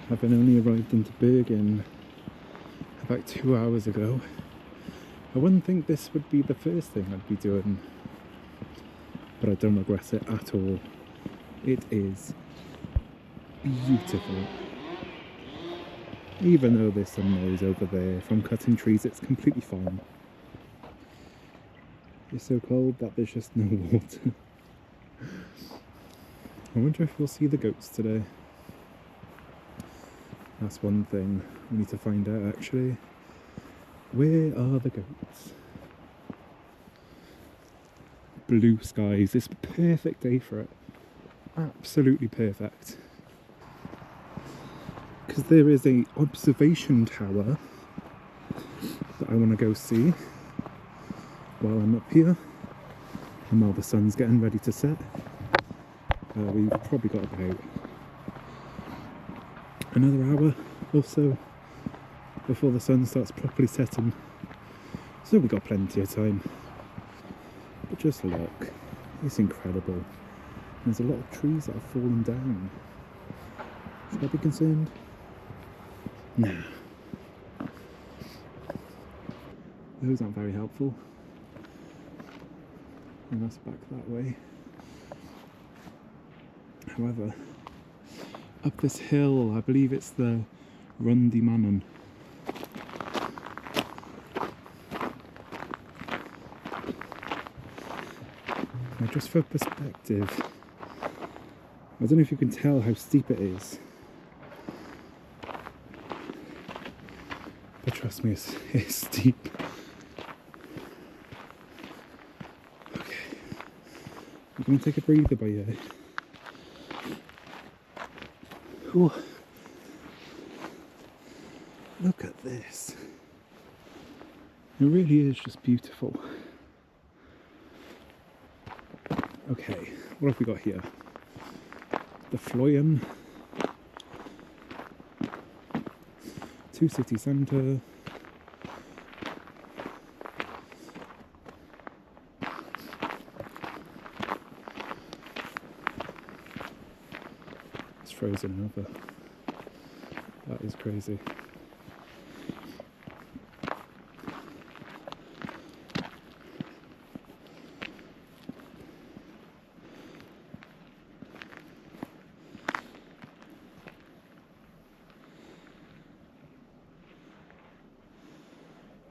having only arrived into Bergen about 2 hours ago. I wouldn't think this would be the first thing I'd be doing, but I don't regret it at all. It is beautiful. Even though there's some noise over there from cutting trees, it's completely fine. It's so cold that there's just no water. I wonder if we'll see the goats today. That's one thing we need to find out actually. Where are the goats? Blue skies, it's a perfect day for it. Absolutely perfect. Because there is a observation tower that I want to go see while I'm up here and while the sun's getting ready to set. We've probably got about another hour or so before the sun starts properly setting, so we've got plenty of time. But just look, it's incredible. There's a lot of trees that have fallen down. Should I be concerned? Nah. Those aren't very helpful. And that's back that way. However, up this hill, I believe it's the Bergensbanen. Now, just for perspective, I don't know if you can tell how steep it is, but trust me, it's steep. Okay, I'm going to take a breather by here. Ooh. Look at this. It really is just beautiful. Okay, what have we got here? The Floyen to city centre. It's frozen over. That is crazy.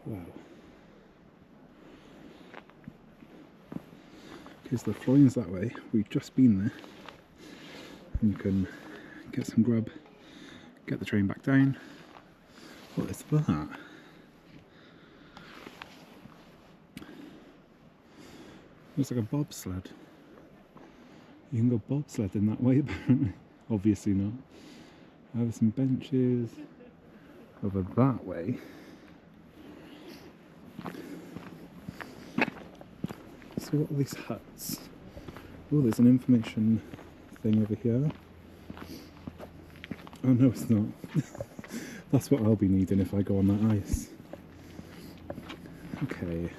Wow. Because the Floyen's that way, we've just been there. And you can get some grub, get the train back down. What is that? Looks like a bobsled. You can go bobsledding that way apparently. Obviously not. There's some benches over that way. So what are these huts? Oh, there's an information thing over here. Oh no, it's not. That's what I'll be needing if I go on that ice. Okay.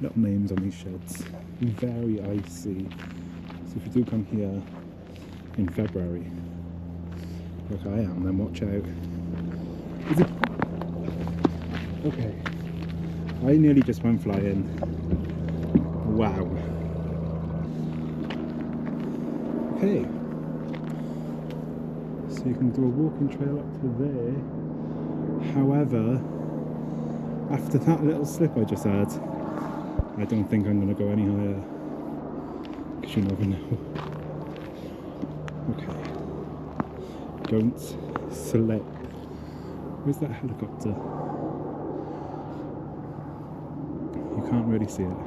Little names on these sheds. Very icy. So if you do come here in February, like I am, then watch out. Is it? Okay. I nearly just went flying. Wow. Okay. So you can do a walking trail up to there. However, after that little slip I just had, I don't think I'm going to go any higher. Because you never know. Okay. Don't slip. Where's that helicopter? You can't really see it.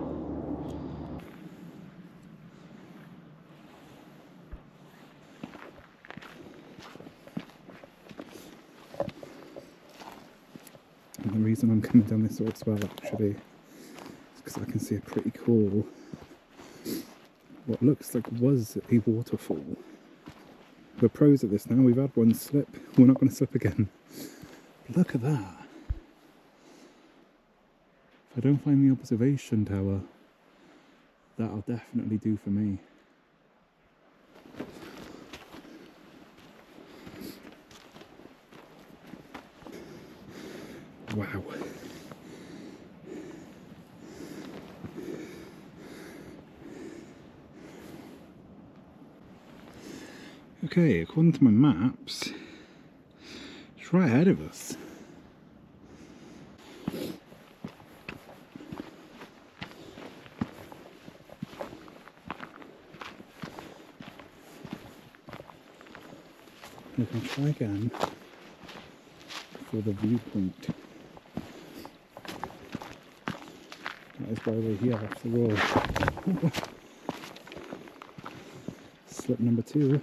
And the reason I'm coming down this road as well actually is because I can see a pretty cool, what looks like was a waterfall. We're pros at this now, we've had one slip, we're not going to slip again. Look at that. If I don't find the observation tower, that'll definitely do for me. Wow. Okay, according to my maps, it's right ahead of us. We can try again for the viewpoint. That is why we're here after all. Slip number 2.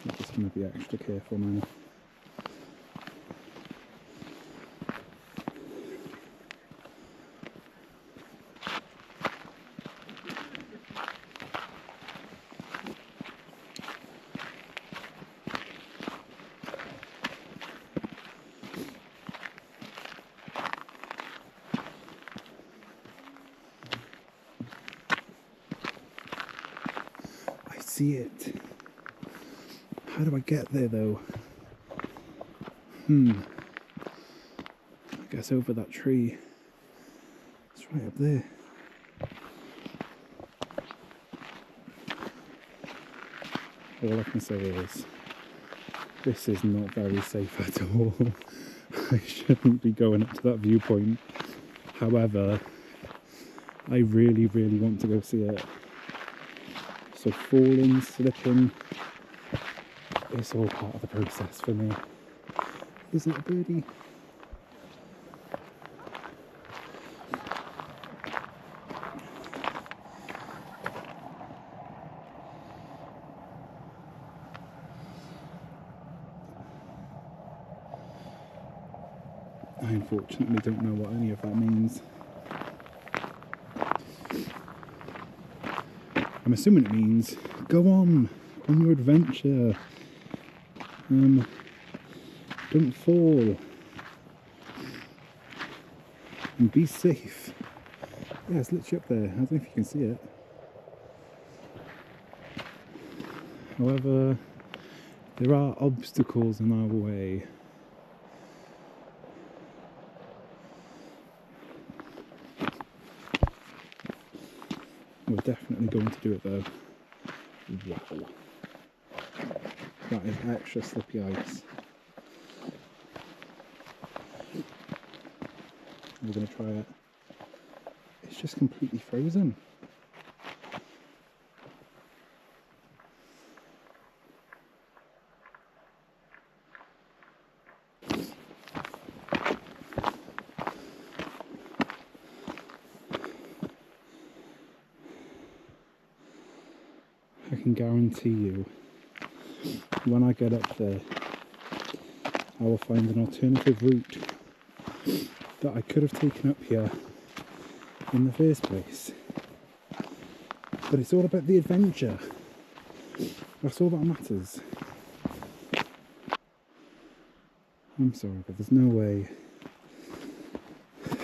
I'm just going to be extra careful now. See it. How do I get there though? I guess over that tree. It's right up there. All I can say is this is not very safe at all. I shouldn't be going up to that viewpoint. However, I really want to go see it. So falling, slipping, it's all part of the process for me. Is it a birdie? I unfortunately don't know what any of that means. I'm assuming it means go on your adventure. Don't fall. And be safe. Yeah, it's literally up there. I don't know if you can see it. However, there are obstacles in our way. We're definitely going to do it though. Wow. That is extra slippy ice. We're going to try it. It's just completely frozen. I can guarantee you, when I get up there, I will find an alternative route that I could have taken up here in the first place. But it's all about the adventure. That's all that matters. I'm sorry, but there's no way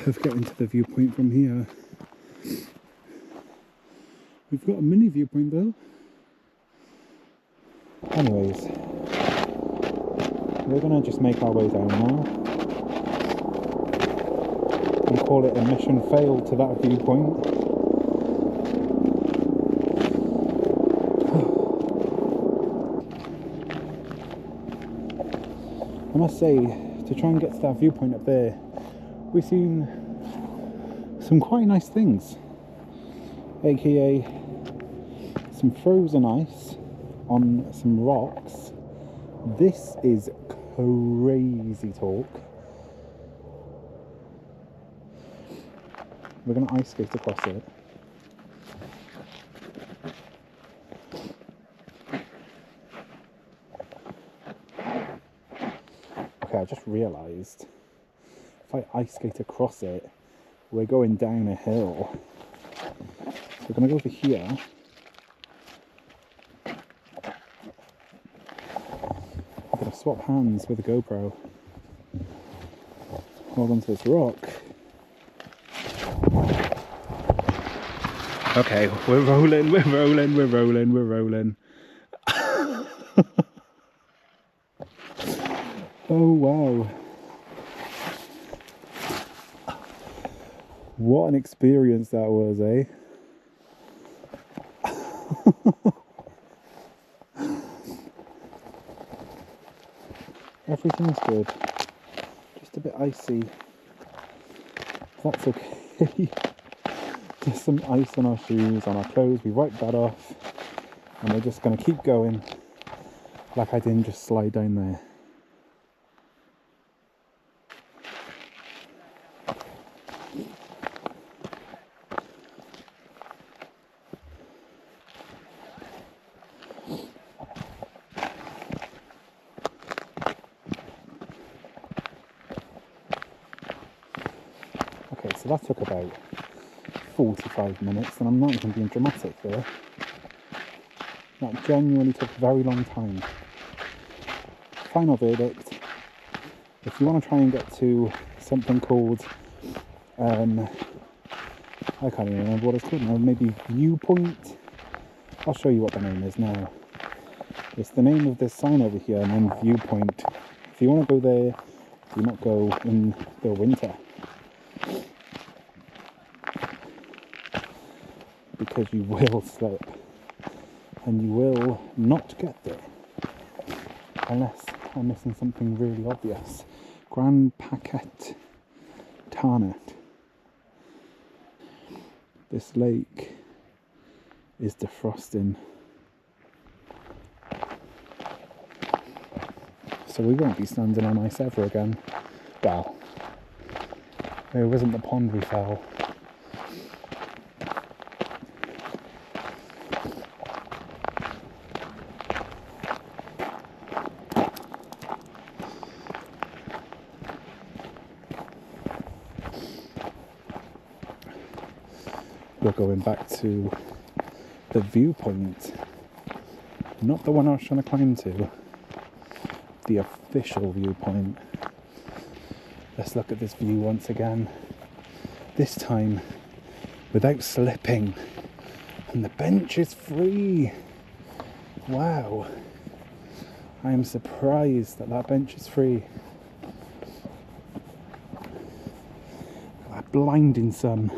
of getting to the viewpoint from here. We've got a mini viewpoint though. Anyways, we're gonna just make our way down now and call it a mission failed to that viewpoint. I must say, to try and get to that viewpoint up there, we've seen some quite nice things, aka some frozen ice on some rocks. This is crazy talk. We're going to ice skate across it. Okay, I just realised if I ice skate across it, we're going down a hill. So we're going to go over here. I'm going to swap hands with the GoPro. Hold on to this rock. Okay, we're rolling, we're rolling, we're rolling, we're rolling. Oh wow. What an experience that was, eh? Everything's good. Just a bit icy. That's okay. Just some ice on our shoes, on our clothes. We wiped that off. And we're just going to keep going. Like I didn't just slide down there. Okay, so that took about 45 minutes, and I'm not even being dramatic there. That genuinely took a very long time. Final verdict, if you want to try and get to something called, I can't even remember what it's called now, maybe Viewpoint? I'll show you what the name is now. It's the name of this sign over here, and then Viewpoint. If you want to go there, do not go in the winter. Because you will slip. And you will not get there. Unless I'm missing something really obvious. Grand Paquet Tarnet. This lake is defrosting. So we won't be standing on ice ever again. Well, it wasn't the pond we fell. We're going back to the viewpoint, not the one I was trying to climb to, the official viewpoint. Let's look at this view once again, this time without slipping, and the bench is free. Wow, I am surprised that that bench is free. That blinding sun.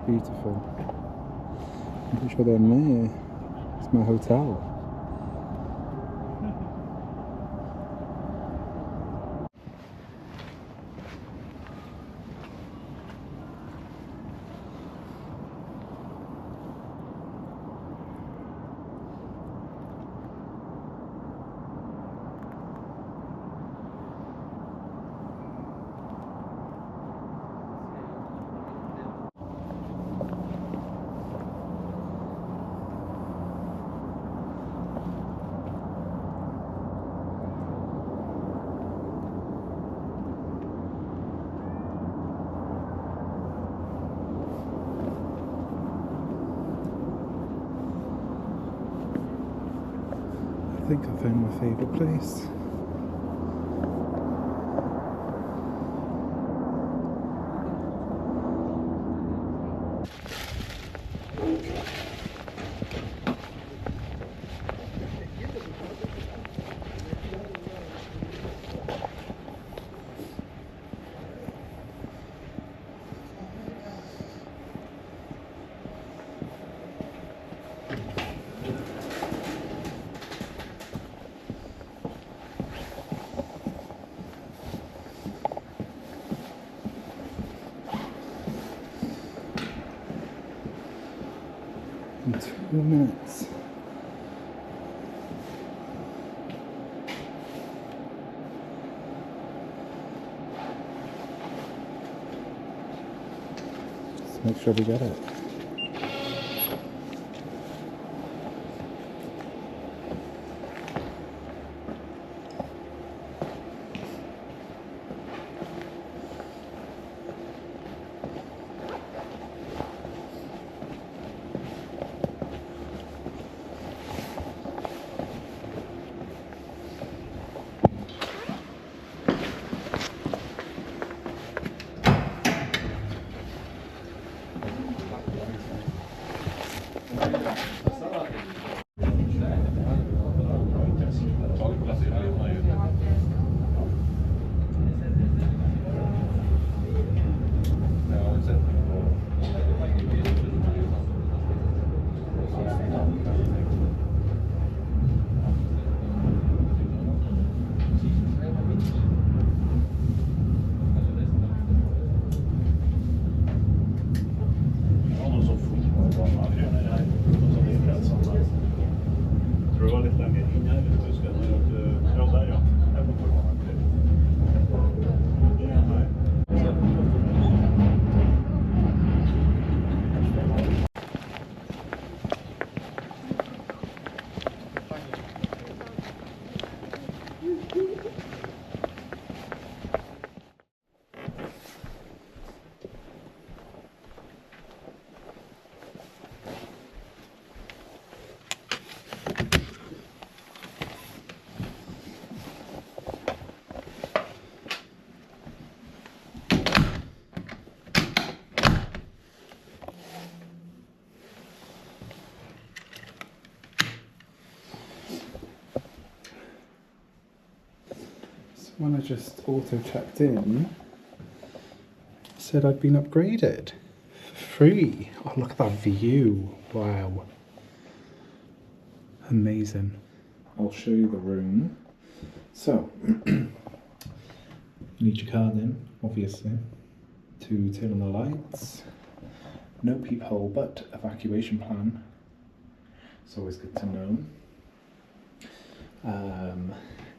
Beautiful. I'm pretty sure down there it's my hotel. I think I found my favourite place. In 2 minutes. Just make sure we get it. When I just auto-checked in, it said I'd been upgraded for free. Oh, look at that view. Wow. Amazing. I'll show you the room. So, you need your card in, obviously, to turn on the lights. No peephole, but evacuation plan. It's always good to know.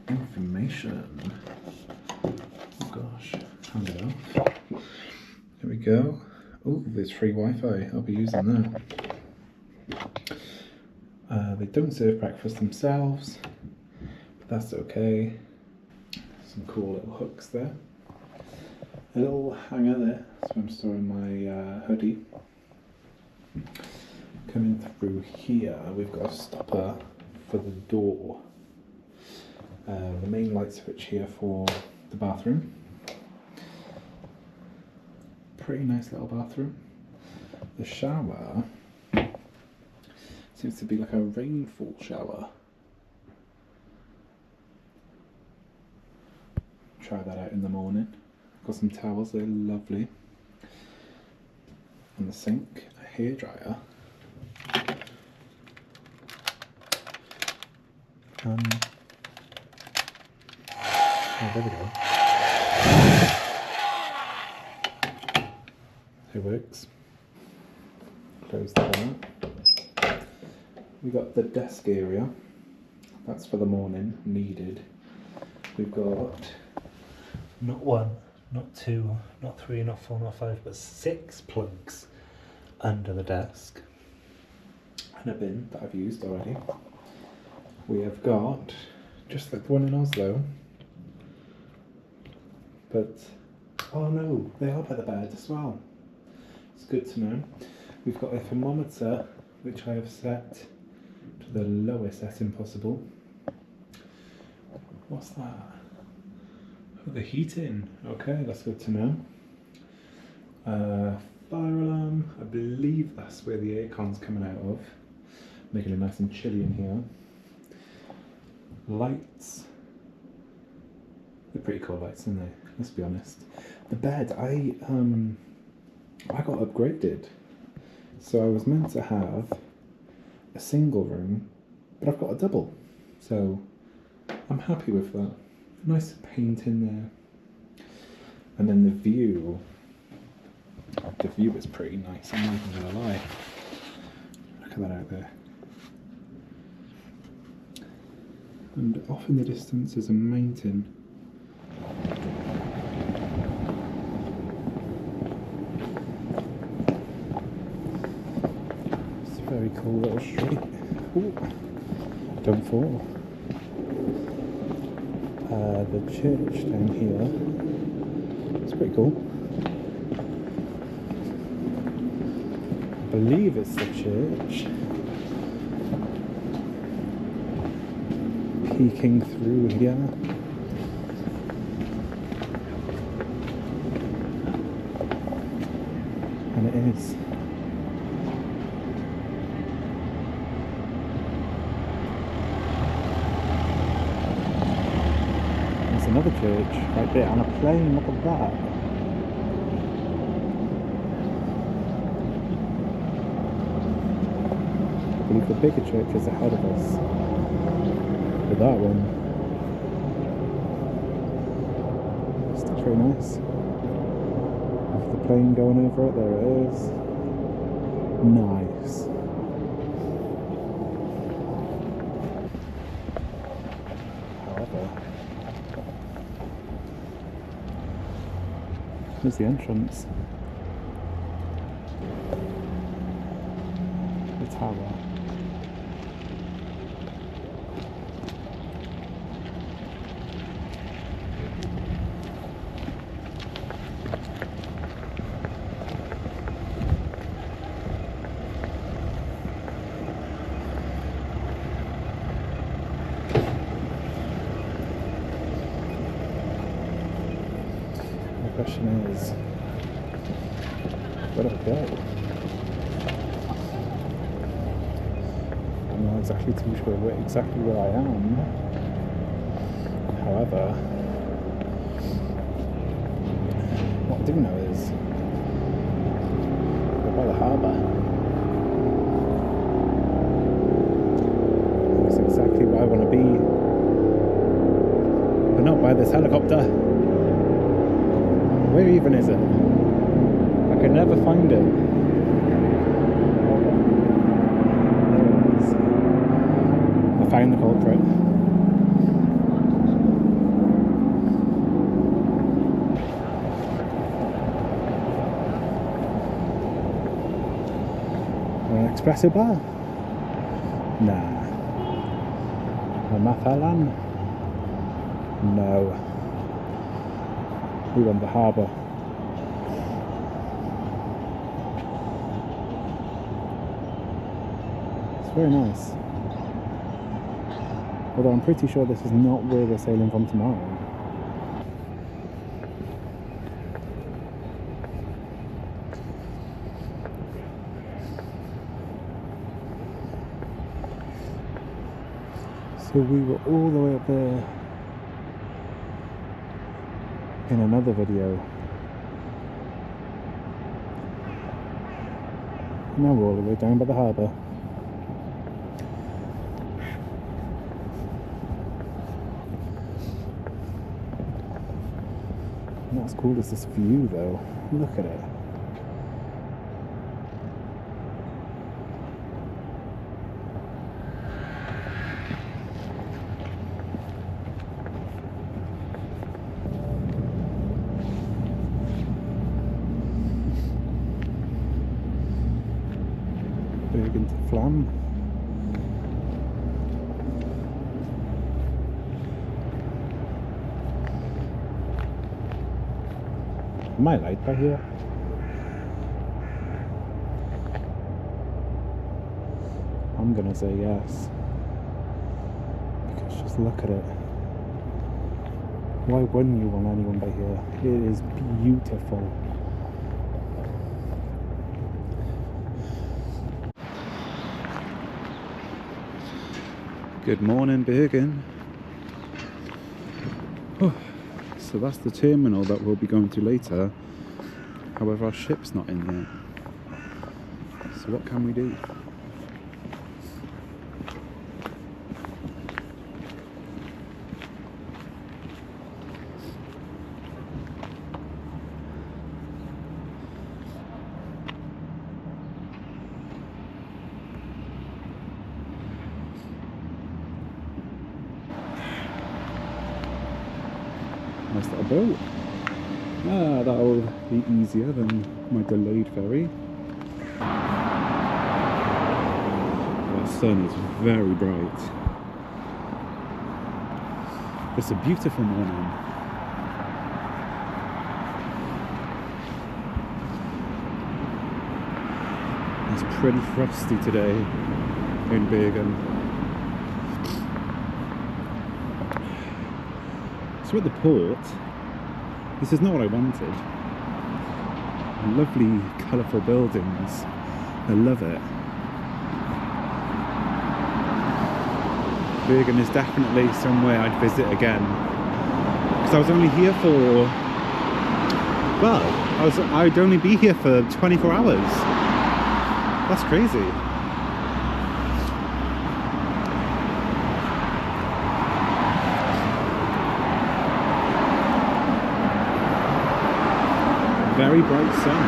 Information. Oh gosh, hang it off. There we go. Oh, there's free Wi-Fi. I'll be using that. They don't serve breakfast themselves, but that's okay. Some cool little hooks there. A little hanger there, so I'm storing my hoodie. Coming through here, we've got a stopper for the door. The main light switch here for the bathroom. Pretty nice little bathroom. The shower seems to be like a rainfall shower. Try that out in the morning. Got some towels, they're lovely. And the sink, a hairdryer. Oh, there we go. It works. Close the door. We got the desk area. That's for the morning, needed. We've got not one, not two, not three, not four, not five, but 6 plugs under the desk. And a bin that I've used already. We have got, just like the one in Oslo, but, oh no, they are by the bed as well. It's good to know. We've got a thermometer, which I have set to the lowest setting possible. What's that? Oh, the heating. Okay, that's good to know. Fire alarm. I believe that's where the aircon's coming out of, making it nice and chilly in here. Lights. They're pretty cool lights, aren't they? Let's be honest. The bed, I got upgraded. So I was meant to have a single room, but I've got a double. So I'm happy with that. Nice paint in there. And then the view is pretty nice, I'm not even gonna lie. Look at that out there. And off in the distance is a mountain. It's a very cool little street. Ooh. Don't fall. The church down here. It's pretty cool. I believe it's the church. Peeking through here. And it is. There's another church right there on a plane, look at that. I believe the bigger church is ahead of us. But that one, still pretty nice. With the plane going over it, there it is. Nice. However, here's the entrance. The tower. The question is, where do I go? I'm not exactly too sure exactly where I am. However, what I do know is we're by the harbour. That's exactly where I want to be. But not by this helicopter. Where even is it? I can never find it. There it is. I found the culprit. An espresso bar? Nah. A Mathalan? No. We want the harbour. It's very nice. Although I'm pretty sure this is not where we're sailing from tomorrow. So we were all the way up there in another video. Now we're all the way down by the harbour. Not as cool as this view though. Look at it. Bergen to Flam. Am I light by here? I'm gonna say yes. Because just look at it. Why wouldn't you want anyone by here? It is beautiful. Good morning, Bergen. Oh, so that's the terminal that we'll be going to later. However, our ship's not in yet. So what can we do? Nice little boat. Ah, that'll be easier than my delayed ferry. The sun is very bright. It's a beautiful morning. It's pretty frosty today in Bergen. So at the port, this is not what I wanted. Lovely colourful buildings. I love it. Bergen is definitely somewhere I'd visit again. Because I was only here for, well, I'd only be here for 24 hours. That's crazy. Very bright sun.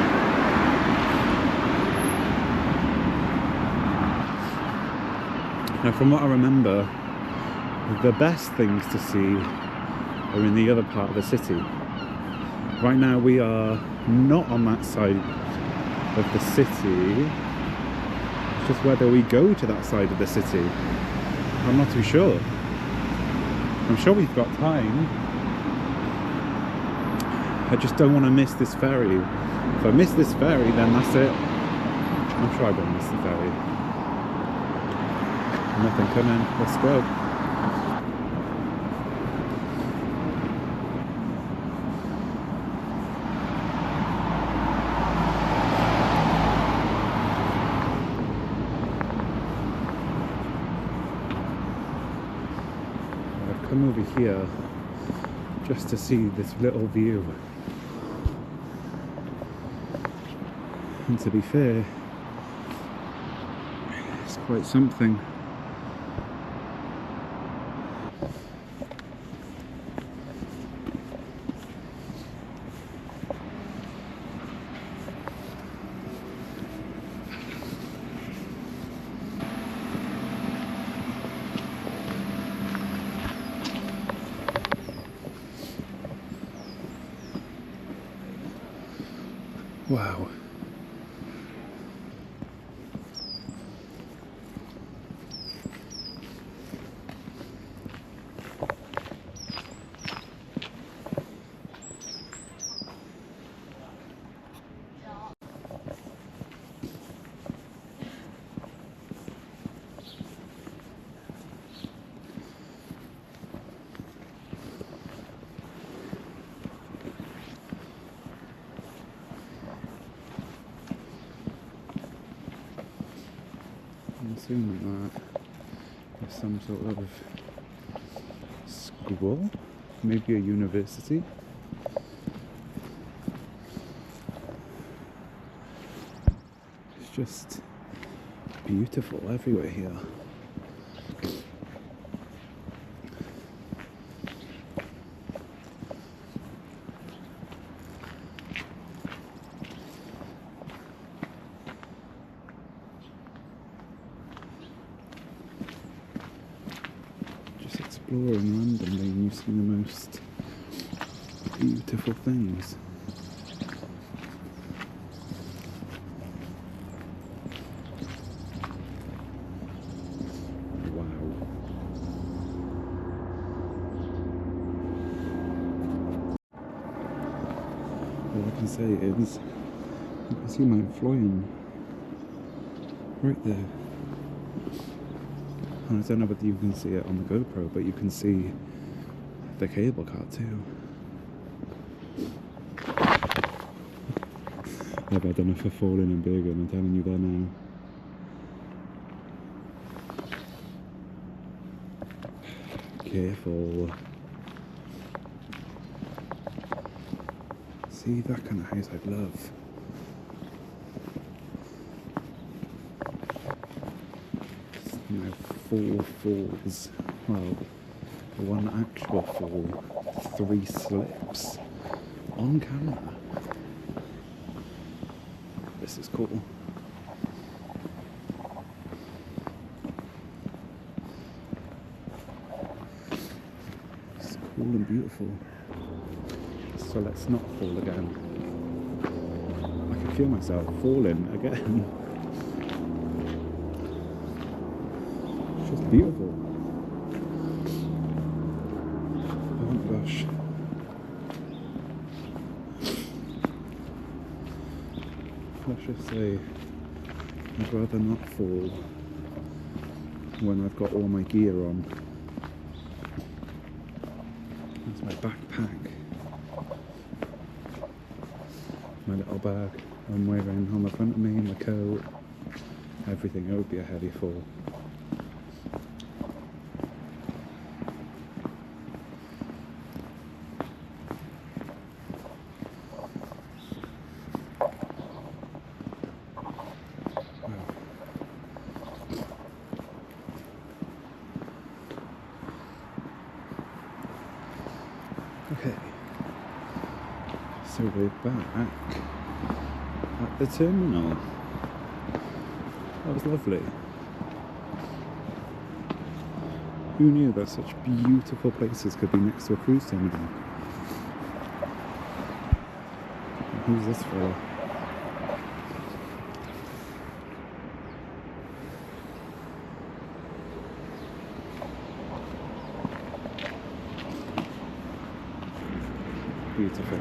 Now, from what I remember, the best things to see are in the other part of the city. Right now we are not on that side of the city. It's just whether we go to that side of the city. I'm not too sure. I'm sure we've got time. I just don't want to miss this ferry. If I miss this ferry, then that's it. I'm sure I won't miss the ferry. Nothing coming. Let's go. I've come over here just to see this little view. And to be fair, it's quite something. Wow. I'm assuming that there's some sort of school, maybe a university. It's just beautiful everywhere here. Exploring randomly and you see the most beautiful things. Wow. All I can say is you can see Mount Floyen right there. And I don't know whether you can see it on the GoPro, but you can see the cable car too. I've had enough of falling in Bergen, I'm telling you that now. Careful. See, that kind of house I'd love. It's now 4 falls. Well, one actual fall, 3 slips on camera. This is cool. It's cool and beautiful. So let's not fall again. I can feel myself falling again. It's just beautiful. Oh gosh. Let's just say I'd rather not fall when I've got all my gear on. That's my backpack. My little bag I'm wearing on the front of me, my coat, everything. It would be a heavy fall. Okay, so we're back at the terminal. That was lovely. Who knew that such beautiful places could be next to a cruise terminal? Who's this fella? Beautiful.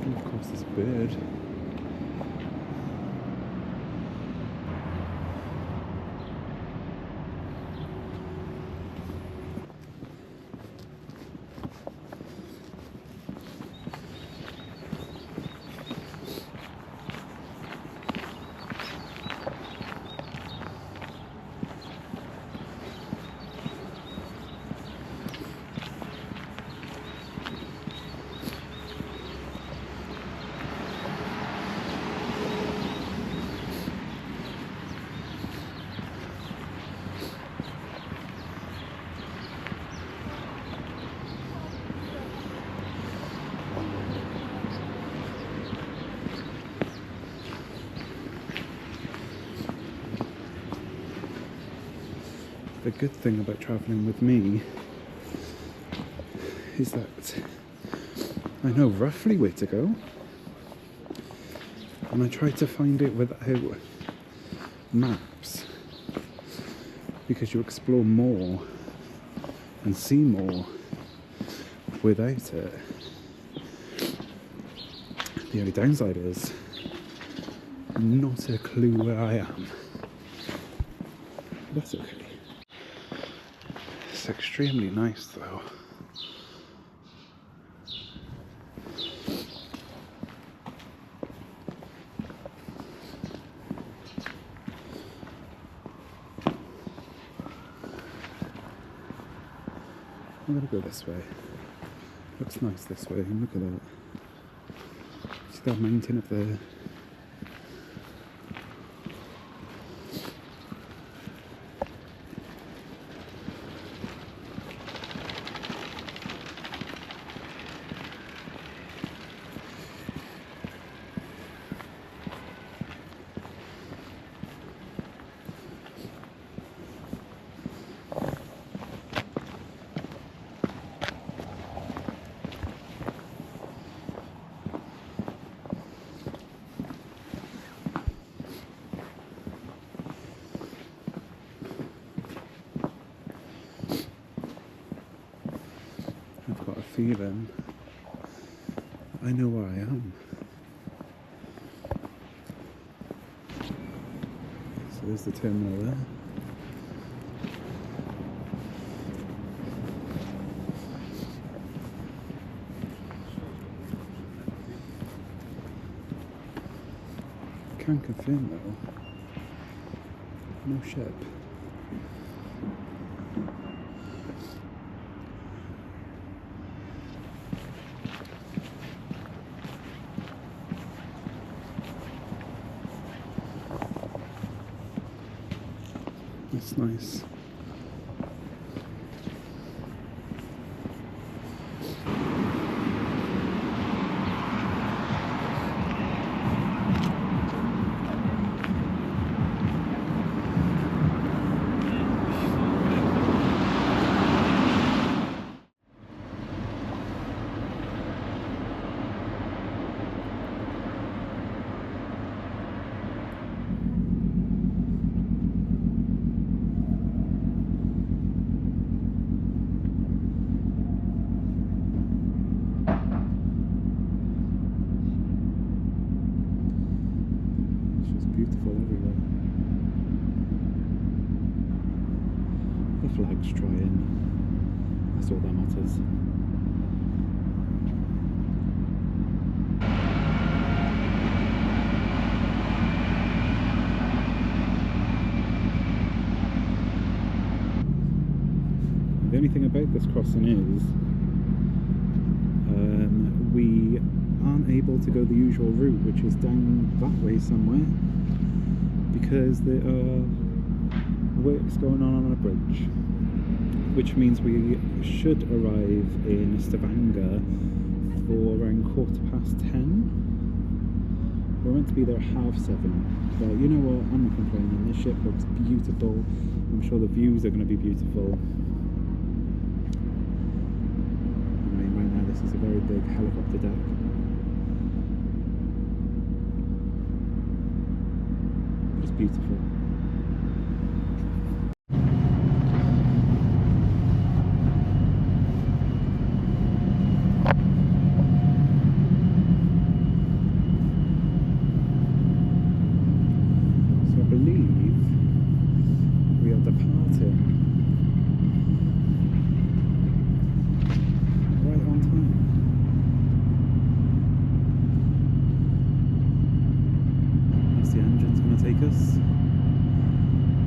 And of course, this bird. The good thing about travelling with me is that I know roughly where to go, and I try to find it without maps, because you explore more and see more without it. The only downside is not a clue where I am. That's okay. It's extremely nice though. I'm gonna go this way. Looks nice this way. Look at that. See that mountain up there? feeling. I know where I am. So there's the terminal there. Can't confirm though. No ship. That's nice. Beautiful everywhere. The flag's trying. That's all that matters. The only thing about this crossing is we aren't able to go the usual route, which is down that way somewhere, because there are works going on a bridge, which means we should arrive in Stavanger for around 10:15. We're meant to be there at 7:30, but you know what, I'm not complaining. This ship looks beautiful. I'm sure the views are going to be beautiful. I mean, right now this is a very big helicopter deck. It's beautiful. So I believe we are departing right on time. That's the engine's going to take us.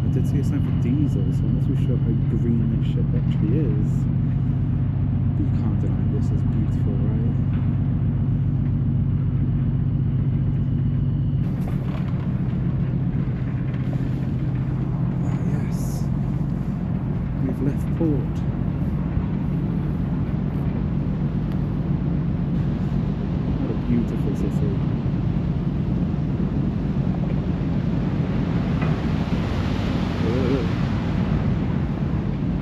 I did see a sign for diesel, so I'm not too sure how green this ship actually is. But you can't deny this is beautiful, right? Ah, yes. We've left port. What a beautiful city.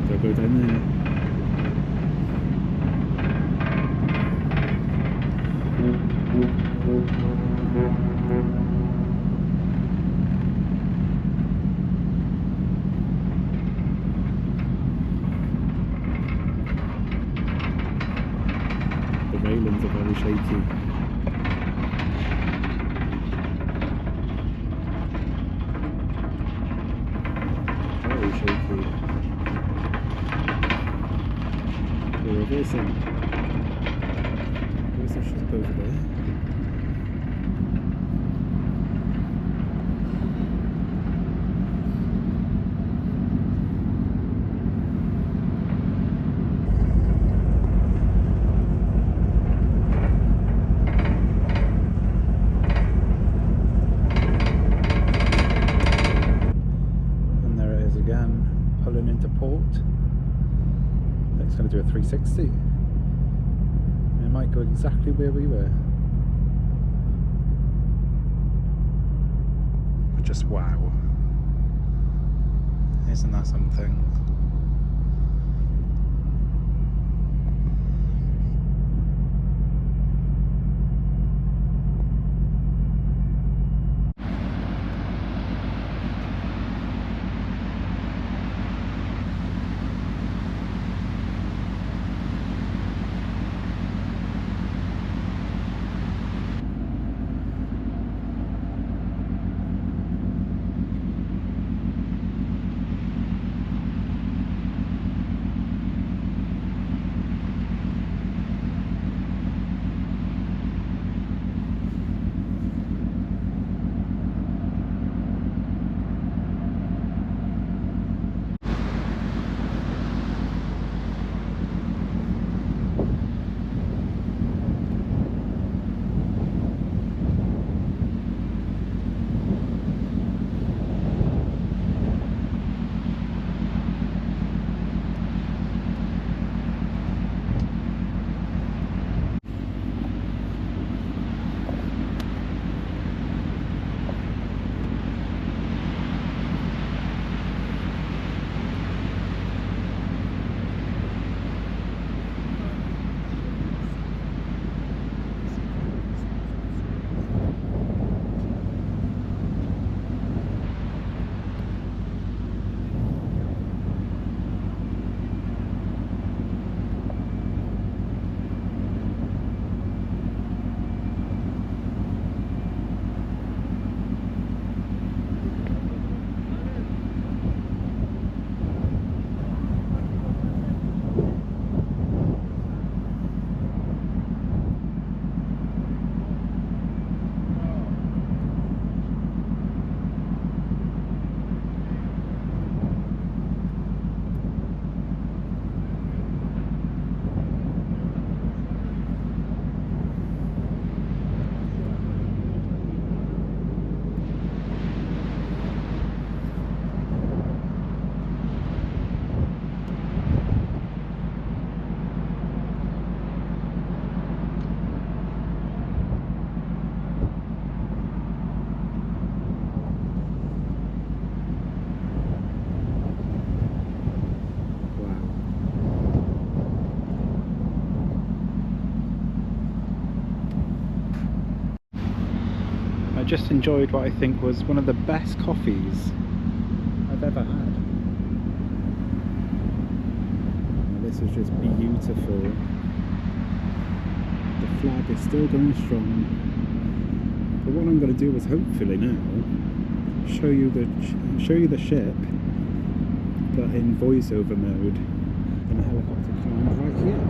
Don't go down there. The railings are very shaky. Very shaky. We're reversing. There's a ship over there. And there it is again, pulling into port. It's going to do a 360. And it might go exactly where we were. But just wow. Isn't that something? just enjoyed what I think was one of the best coffees I've ever had. This was just beautiful. The flag is still going strong. But what I'm going to do is hopefully now show you the ship, but in voiceover mode, in a helicopter climb right here.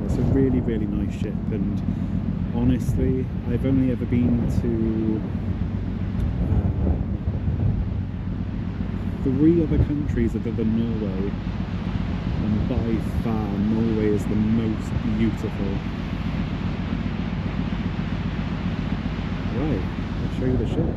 It's a really, really nice ship, and honestly, I've only ever been to 3 other countries other than Norway, and by far Norway is the most beautiful. Right, I'll show you the ship.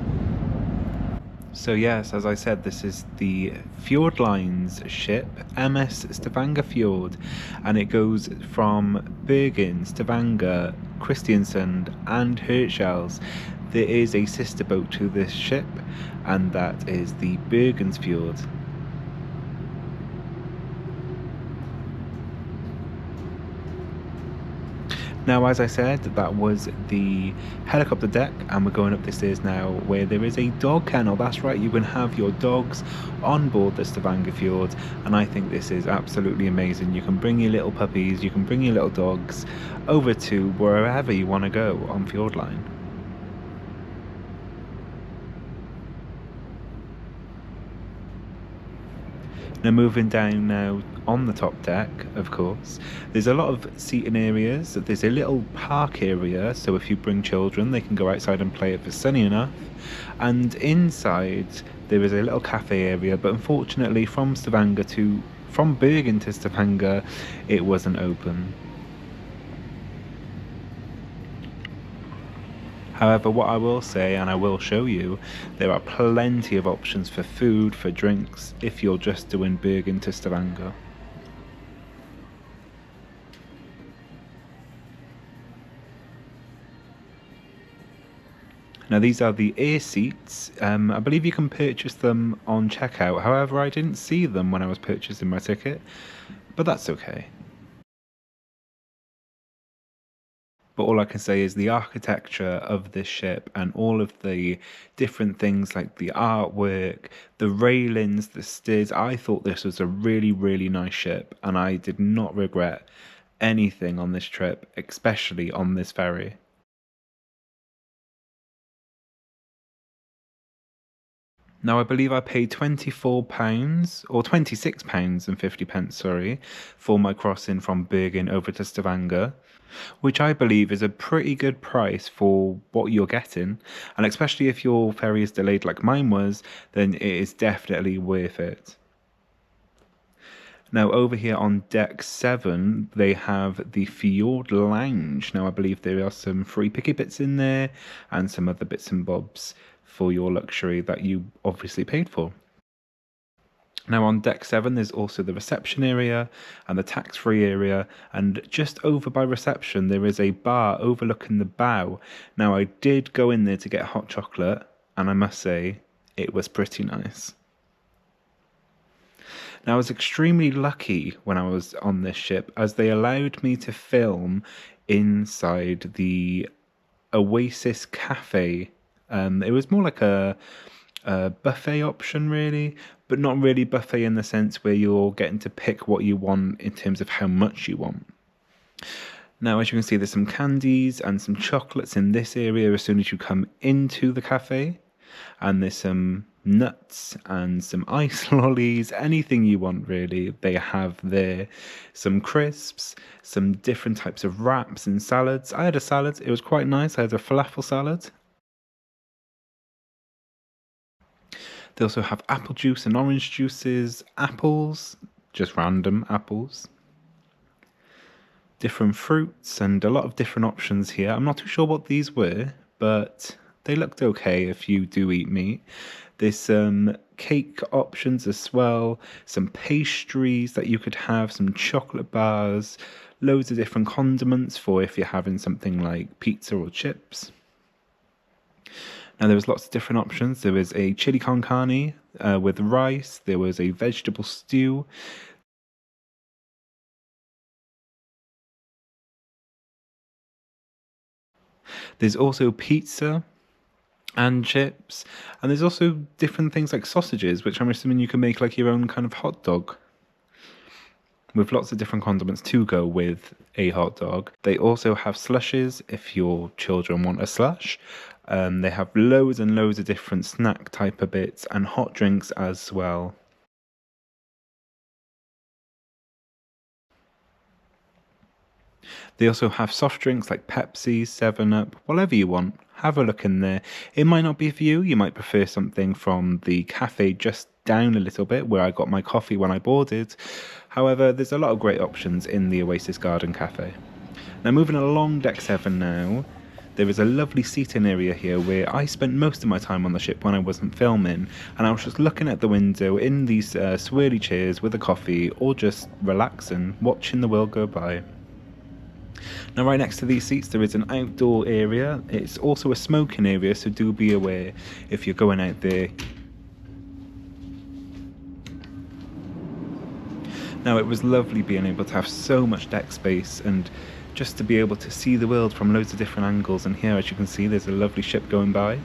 So yes, as I said, this is the Fjord Line's ship, MS Stavangerfjord, and it goes from Bergen, Stavanger, Kristiansand and Hirtshals. There is a sister boat to this ship, and that is the Bergensfjord. Now, as I said, that was the helicopter deck, and we're going up the stairs now where there is a dog kennel. That's right, you can have your dogs on board the Stavangerfjord, and I think this is absolutely amazing. You can bring your little puppies, you can bring your little dogs over to wherever you want to go on Fjord Line. Now moving down now on the top deck, of course, there's a lot of seating areas. There's a little park area, so if you bring children they can go outside and play if it's sunny enough. And inside there is a little cafe area, but unfortunately from Bergen to Stavanger it wasn't open. However, what I will say, and I will show you, there are plenty of options for food, for drinks, if you're just doing Bergen to Stavanger. Now these are the air seats. I believe you can purchase them on checkout. However, I didn't see them when I was purchasing my ticket, but that's okay. But all I can say is the architecture of this ship and all of the different things like the artwork, the railings, the stairs, I thought this was a really, really nice ship, and I did not regret anything on this trip, especially on this ferry. Now I believe I paid £24 or £26.50, sorry, for my crossing from Bergen over to Stavanger, which I believe is a pretty good price for what you're getting, and especially if your ferry is delayed like mine was, then it is definitely worth it. Now over here on deck 7 they have the Fjord Lounge. Now I believe there are some free picky bits in there and some other bits and bobs for your luxury that you obviously paid for. Now on deck 7 there's also the reception area and the tax-free area, and just over by reception there is a bar overlooking the bow. Now I did go in there to get hot chocolate, and I must say it was pretty nice. Now I was extremely lucky when I was on this ship, as they allowed me to film inside the Oasis Cafe. It was more like a buffet option really, but not really buffet in the sense where you're getting to pick what you want in terms of how much you want. Now as you can see there's some candies and some chocolates in this area as soon as you come into the cafe, and there's some nuts and some ice lollies, anything you want really they have there. Some crisps, some different types of wraps and salads. I had a salad, it was quite nice. I had a falafel salad. They also have apple juice and orange juices, apples, just random apples, different fruits, and a lot of different options here. I'm not too sure what these were, but they looked okay if you do eat meat. There's some cake options as well, some pastries that you could have, some chocolate bars, loads of different condiments for if you're having something like pizza or chips. Now there was lots of different options. There was a chili con carne with rice, there was a vegetable stew, There's also pizza and chips, and there's also different things like sausages, which I'm assuming you can make like your own kind of hot dog, with lots of different condiments to go with a hot dog. They also have slushes if your children want a slush. They have loads and loads of different snack type of bits and hot drinks as well. They also have soft drinks like Pepsi, 7-Up, whatever you want. Have a look in there. It might not be for you. You might prefer something from the cafe just down a little bit where I got my coffee when I boarded. However, there's a lot of great options in the Oasis Garden Cafe. Now moving along deck 7 now, there is a lovely seating area here where I spent most of my time on the ship when I wasn't filming, and I was just looking at the window in these swirly chairs with a coffee, or just relaxing, watching the world go by. Now right next to these seats there is an outdoor area. It's also a smoking area, so do be aware if you're going out there. Now it was lovely being able to have so much deck space and just to be able to see the world from loads of different angles, and here as you can see there's a lovely ship going by.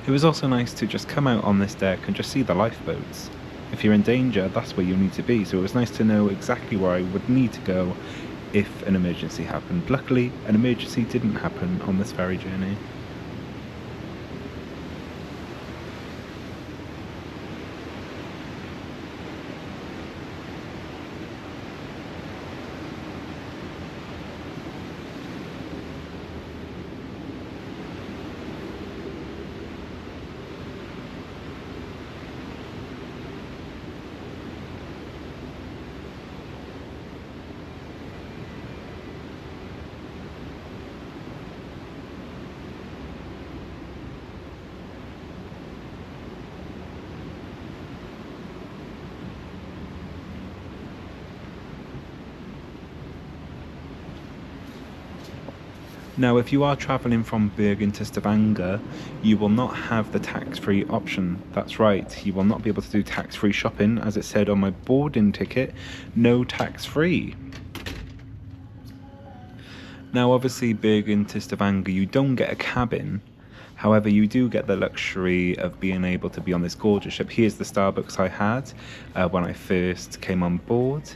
It was also nice to just come out on this deck and just see the lifeboats. If you're in danger, that's where you need to be, so it was nice to know exactly where I would need to go if an emergency happened. Luckily, an emergency didn't happen on this ferry journey. Now if you are travelling from Bergen to Stavanger, you will not have the tax-free option. That's right, you will not be able to do tax-free shopping, as it said on my boarding ticket, no tax-free. Now obviously Bergen to Stavanger, you don't get a cabin. However, you do get the luxury of being able to be on this gorgeous ship. Here's the Starbucks I had when I first came on board.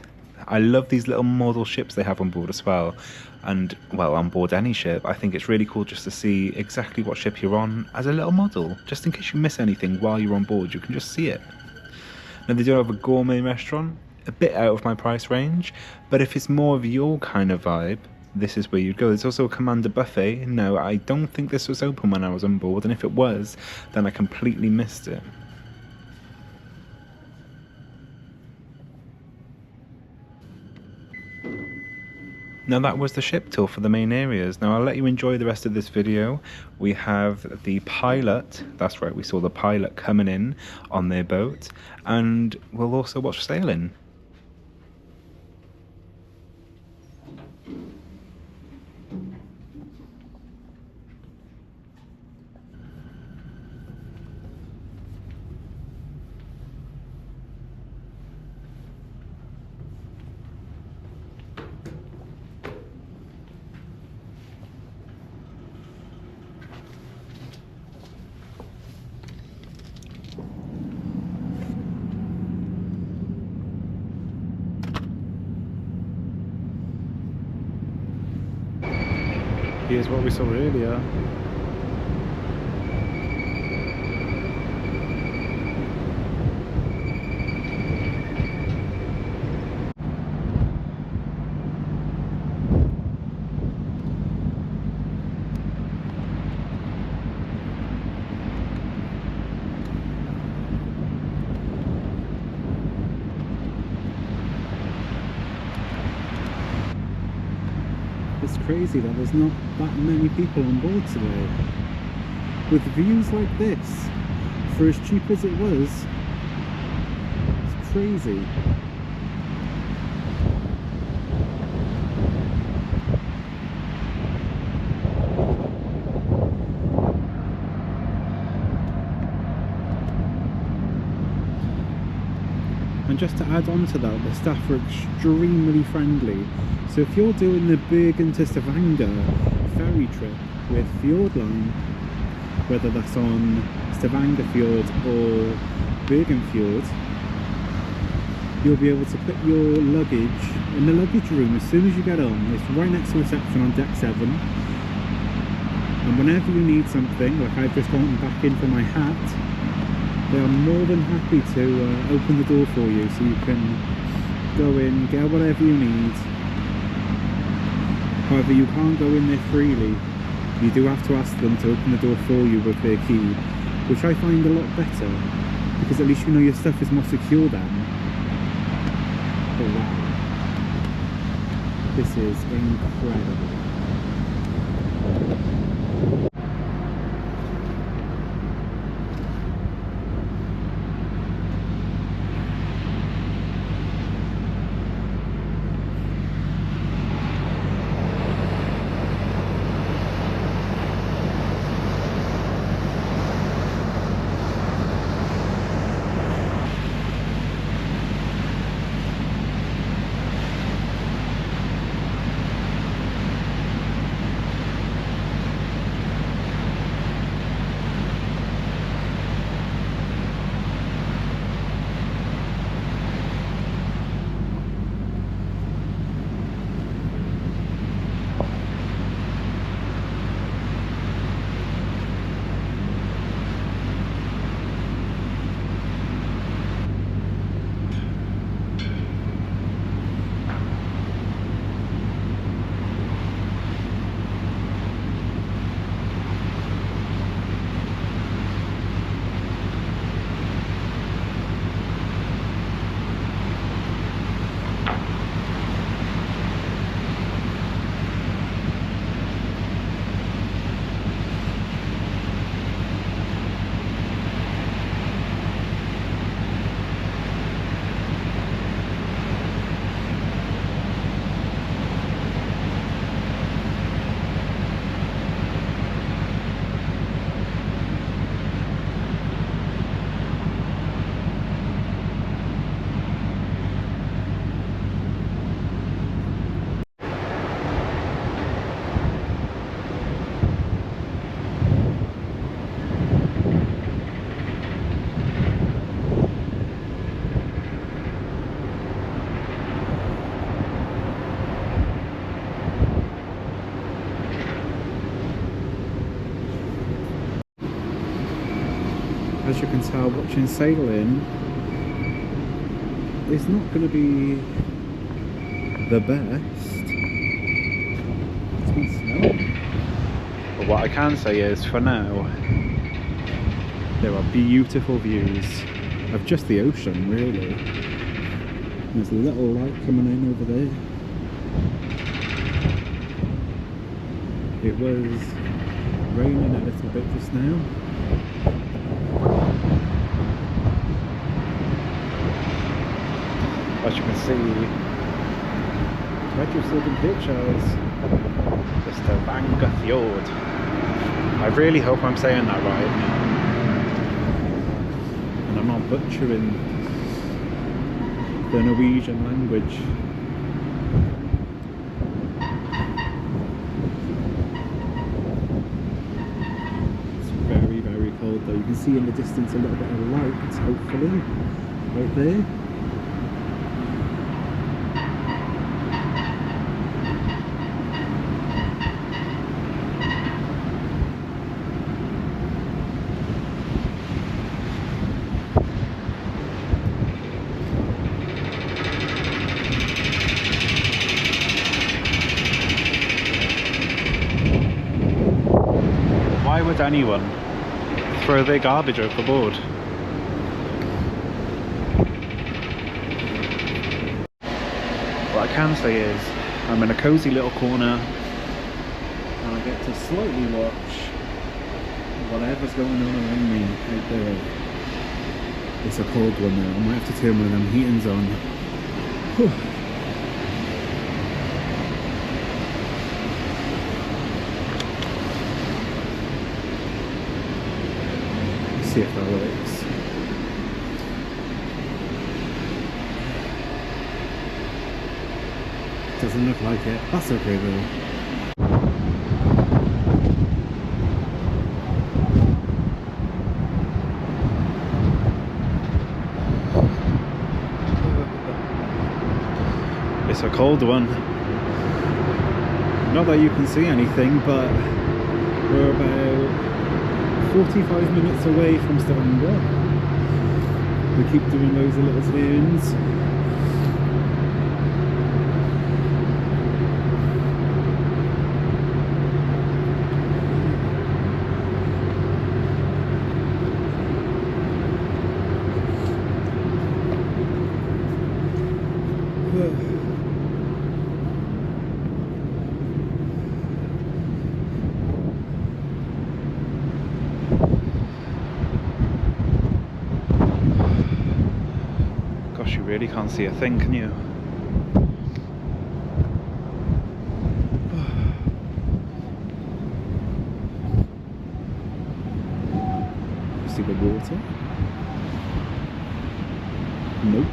I love these little model ships they have on board as well. And, well, on board any ship, I think it's really cool just to see exactly what ship you're on as a little model. Just in case you miss anything while you're on board, you can just see it. Now, they do have a gourmet restaurant, a bit out of my price range, but if it's more of your kind of vibe, this is where you'd go. There's also a Commander buffet. No, I don't think this was open when I was on board, and if it was, then I completely missed it. Now that was the ship tour for the main areas. Now I'll let you enjoy the rest of this video. We have the pilot, that's right, we saw the pilot coming in on their boat, and we'll also watch sailing. Here's what we saw earlier. It's crazy that there's not that many people on board today. With views like this, for as cheap as it was, it's crazy. And just to add on to that, the staff are extremely friendly. So if you're doing the Bergen to Stavanger ferry trip with Fjordline, whether that's on Stavangerfjord or Bergenfjord, you'll be able to put your luggage in the luggage room as soon as you get on. It's right next to reception on deck 7. And whenever you need something, like I've just gone back in for my hat, they are more than happy to open the door for you, so you can go in, get whatever you need. However, you can't go in there freely. You do have to ask them to open the door for you with their key, which I find a lot better, because at least you know your stuff is more secure then. Oh wow. This is incredible. As you can tell, watching sailing is not going to be the best. It's been snowing. But what I can say is, for now, there are beautiful views of just the ocean, really. There's a little light coming in over there. It was raining a little bit just now. As you can see, registered in pictures, the Stavangerfjord. I really hope I'm saying that right, and I'm not butchering the Norwegian language. It's very, very cold though. You can see in the distance a little bit of light, hopefully, right there. Why would anyone throw their garbage overboard? What I can say is, I'm in a cozy little corner and I get to slightly watch whatever's going on around me out there. It's a cold one now. I might have to turn one of them heatings on. Whew. See if that works. doesn't look like it. That's okay though. It's a cold one. Not that you can see anything, but we're about 45 minutes away from Stavanger. We keep doing loads of little turns. Gosh, you really can't see a thing, can you? See the water? Nope.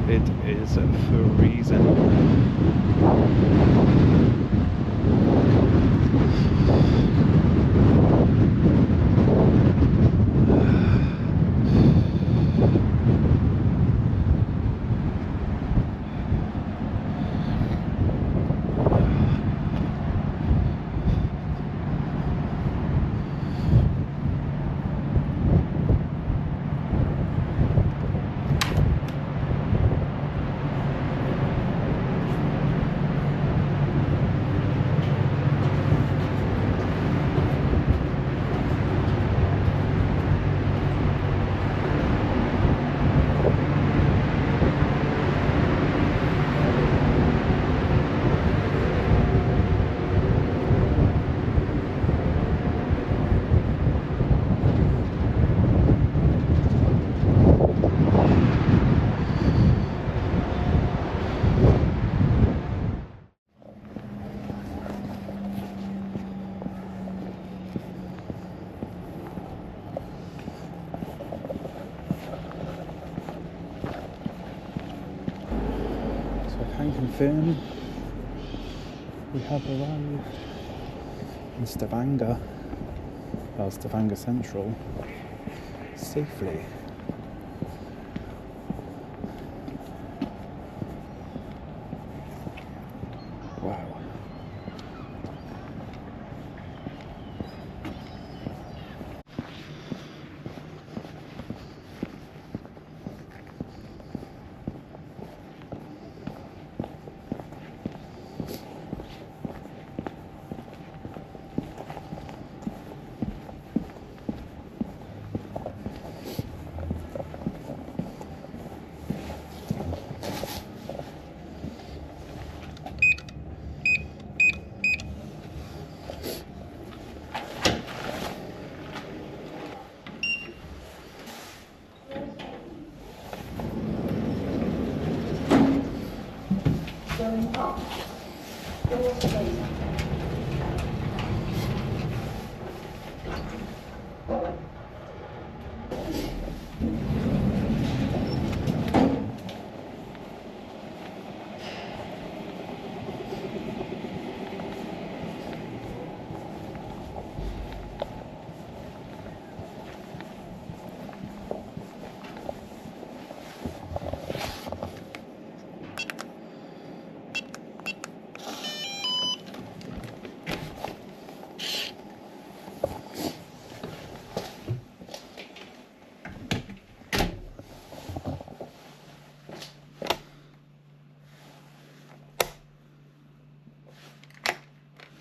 It is freezing. Confirm we have arrived in Stavanger, well, Stavanger Central, safely. Wow.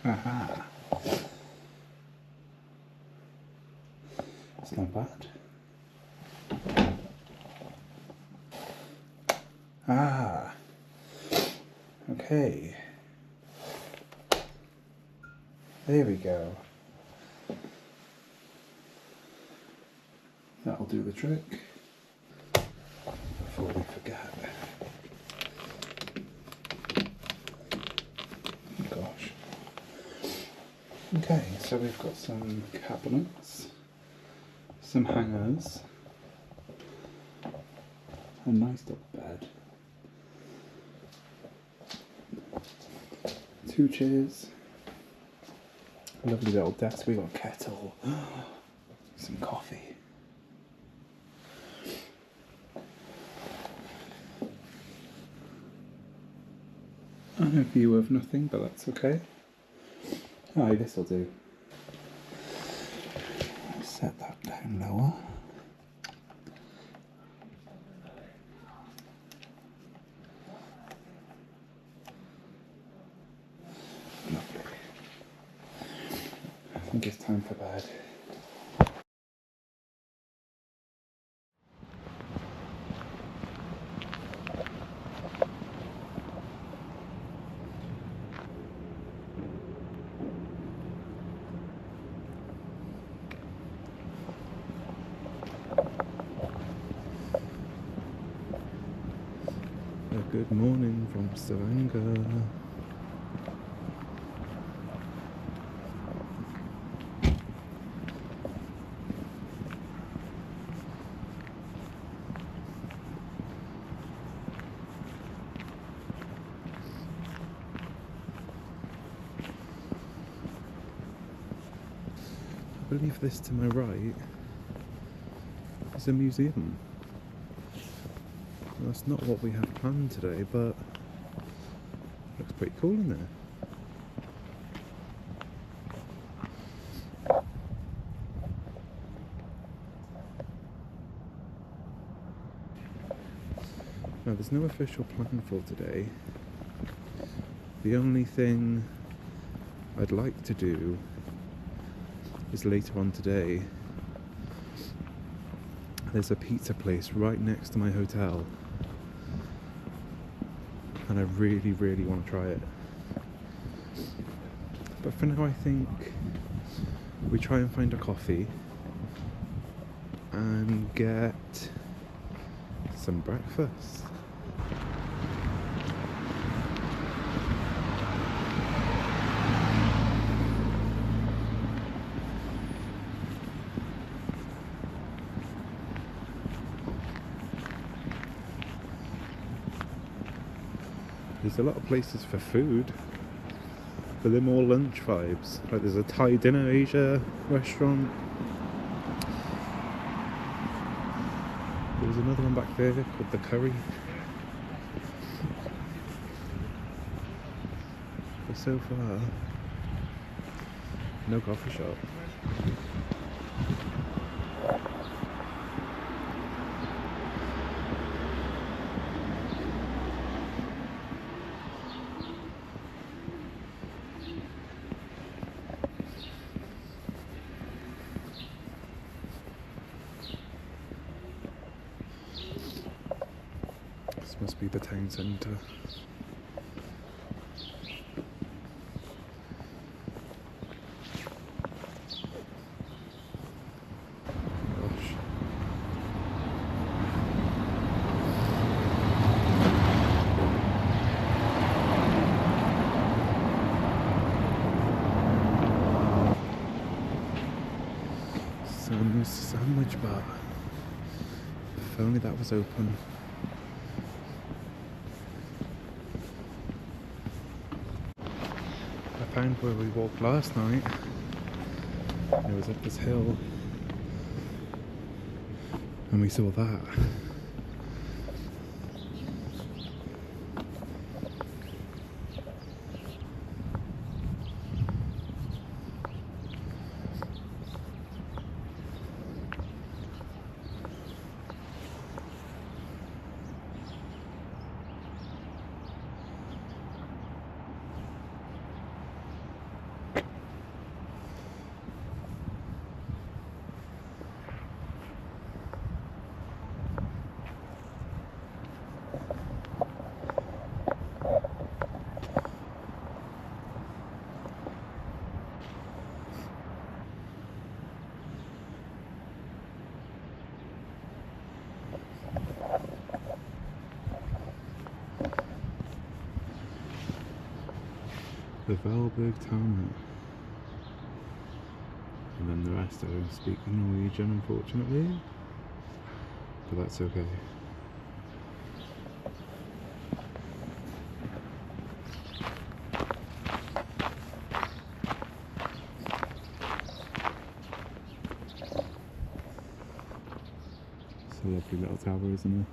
Aha. It's not bad. Ah. Okay. There we go. That'll do the trick. Before we forget. Gosh. Okay, so we've got some cabinets some hangers, a nice little bed, 2 chairs, a lovely little desk. We got a kettle, some coffee. And a view of nothing, but that's okay. Aye, this'll do. Set that down lower. Lovely. I think it's time for bed. Good morning from Stavanger. I believe this to my right is a museum. That's not what we have planned today, but looks pretty cool in there. Now, there's no official plan for today. The only thing I'd like to do is later on today. There's a pizza place right next to my hotel, and I really, really want to try it. But for now, I think we try and find a coffee and get some breakfast. There's a lot of places for food, but they're more lunch vibes. Like there's a Thai dinner Asia restaurant. There's another one back there called the Curry. But so far, no coffee shop. This must be the town centre. Gosh. Sam's Sandwich Bar. If only that was open. I found where we walked last night. It was up this hill, and we saw that. The Valberg Town, and then and the rest don't speak Norwegian, unfortunately, but that's okay. It's a lovely little tower, isn't it?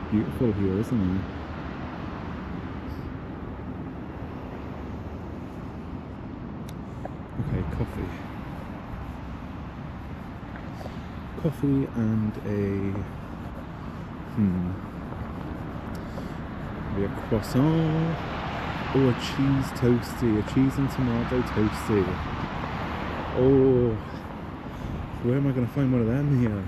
Beautiful here, isn't it? Okay, coffee. Coffee and maybe a croissant or a cheese toasty, a cheese and tomato toasty. Oh, where am I going to find one of them here?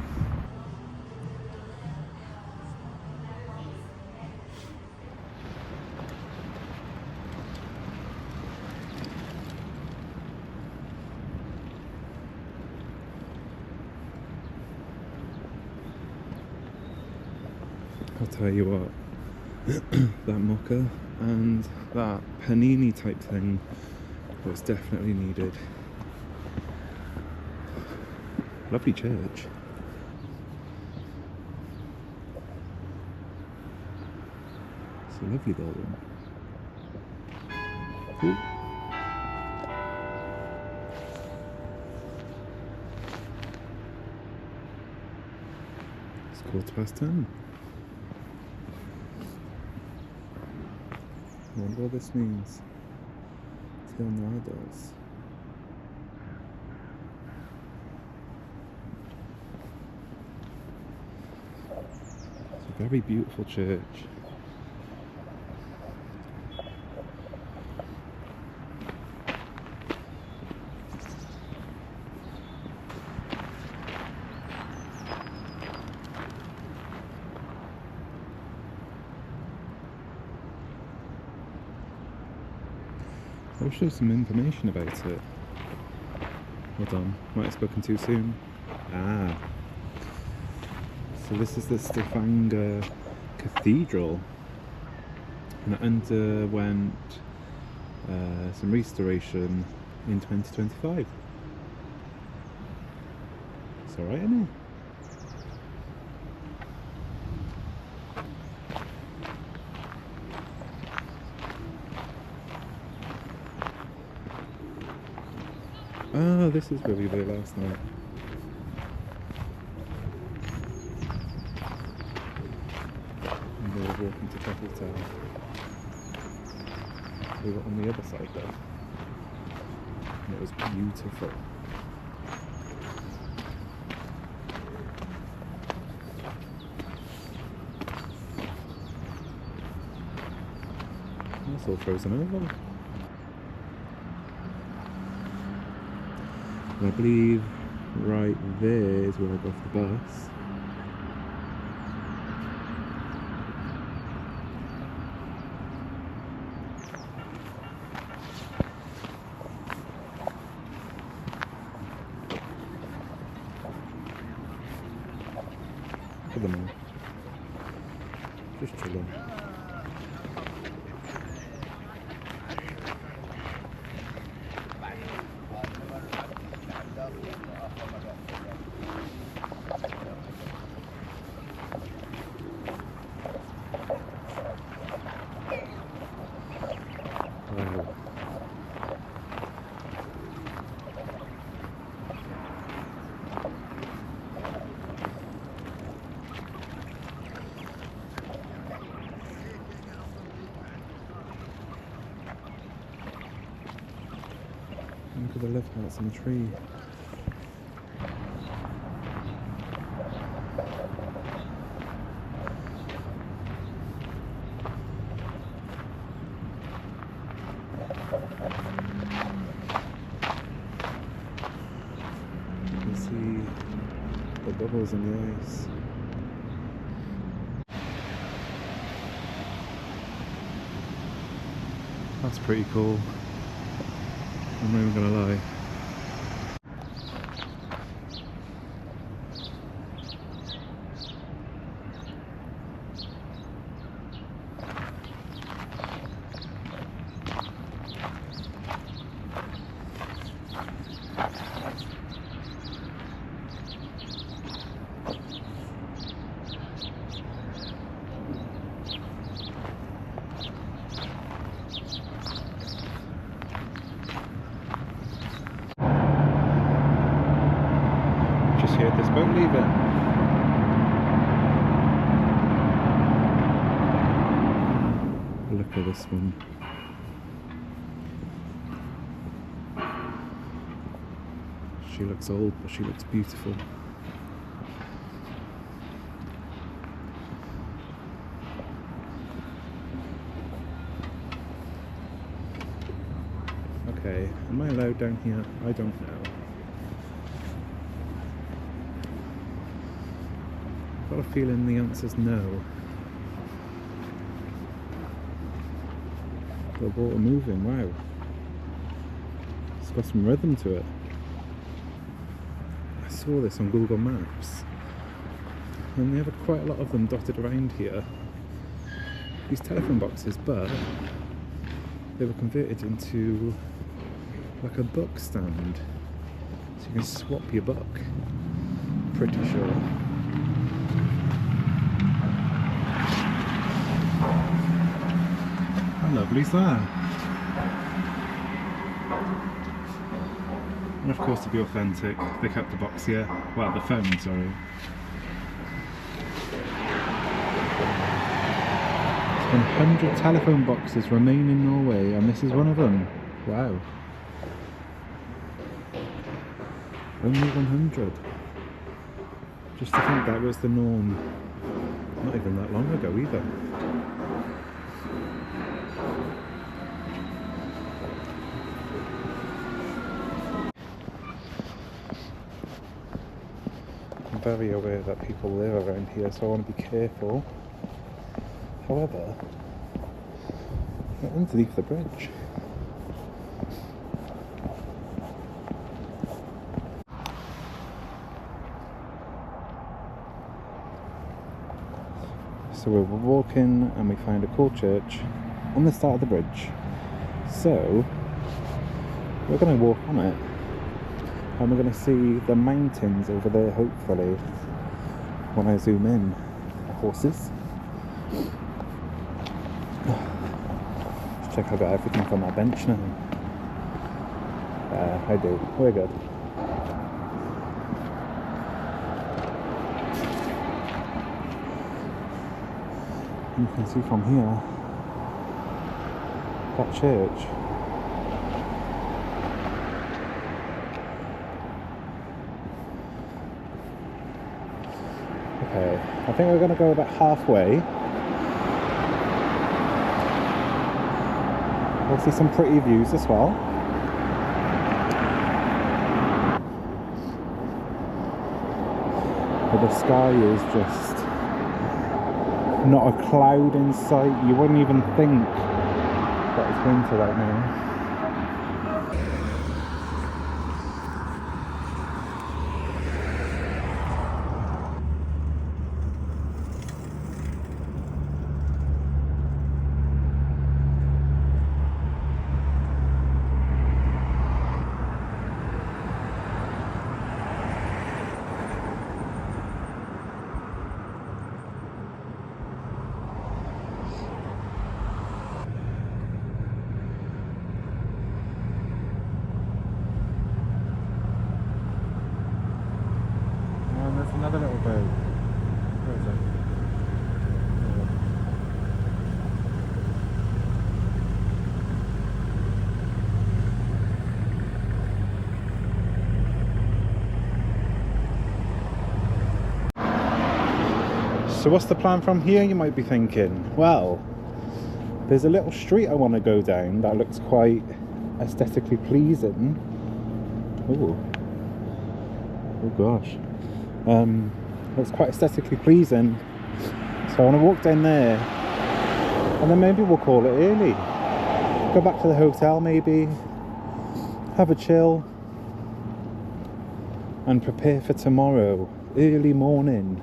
I'll tell you what, that mocha and that panini type thing was definitely needed. Lovely church. It's a lovely building. Ooh. It's 10:15. I wonder what this means. Till nowadays. It's a very beautiful church. I wish there was some information about it. Hold on, might have spoken too soon. Ah. So this is the Stavanger Cathedral. And it underwent some restoration in 2025. It's alright, isn't it? Ah, this is where we were last night. And we were walking to Chapel Town. We were on the other side though. And it was beautiful. That's all frozen over. And I believe right there is where I got off the bus. Look at them all. Just chilling. the live house in the tree. You can see the bubbles in the ice. That's pretty cool. I'm not even gonna lie. Just heard this boat leaving. Look at this one. She looks old, but she looks beautiful. Okay, am I allowed down here? I don't know. I've got a feeling the answer's no. The water moving, wow. It's got some rhythm to it. I saw this on Google Maps. And they have quite a lot of them dotted around here. These telephone boxes, but they were converted into like a book stand. So you can swap your book. Pretty sure. How lovely is that? And of course, to be authentic, they kept the box here. Well, the phone, sorry. 100 telephone boxes remain in Norway, and this is one of them. Wow. Only 100. Just to think that was the norm. Not even that long ago either. I'm very aware that people live around here, so I want to be careful. However, we're underneath the bridge. So we're walking and we find a cool church on the start of the bridge. So we're going to walk on it and we're going to see the mountains over there, hopefully, when I zoom in. The horses. Let's check I've got everything from my bench now. I do. We're good. You can see from here that church. Okay, I think we're going to go about halfway. We'll see some pretty views as well. But the sky is just not a cloud in sight. You wouldn't even think that it's winter right now. There's another little bird. Where is it? So what's the plan from here, you might be thinking? Well, there's a little street I want to go down that looks quite aesthetically pleasing. Oh gosh. Looks quite aesthetically pleasing. So I want to walk down there, and then maybe we'll call it early. Go back to the hotel maybe, have a chill, and prepare for tomorrow, early morning.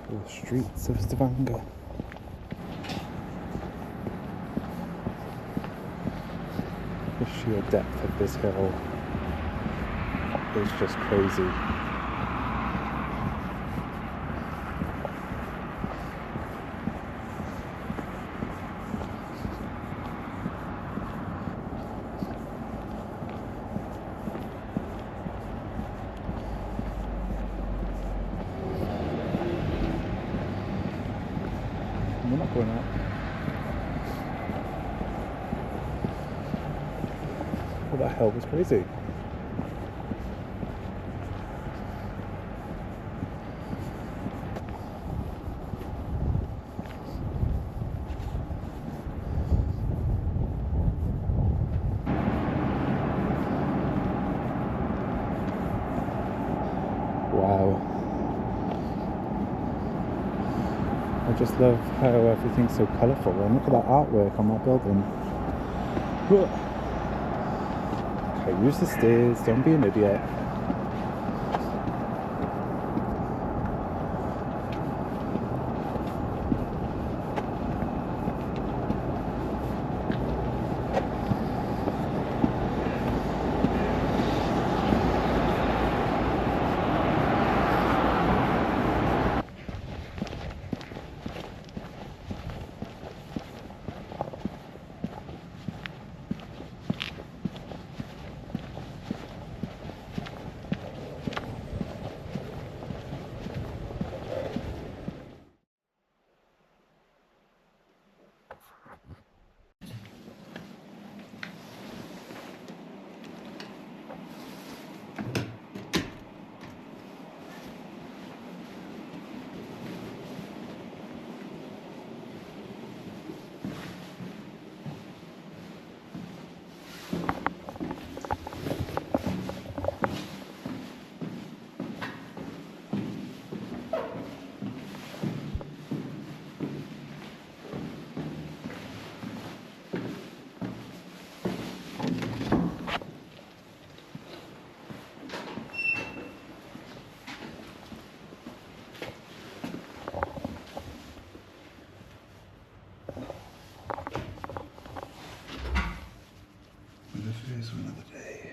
The streets of Stavanger. The sheer depth of this hill is just crazy. We're not going out. Well, that hell was crazy. Wow. I just love how everything's so colourful, and look at that artwork on that building. Okay, use the stairs, don't be an idiot. For another day.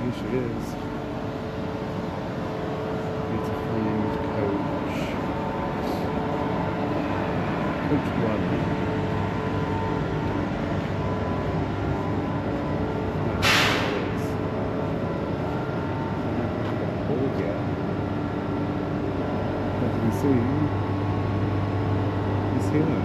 Here she is. Beautifully coach. Coach 1. As you can see, it's here.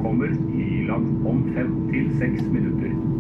kommer i land om 5 til 6 minutter.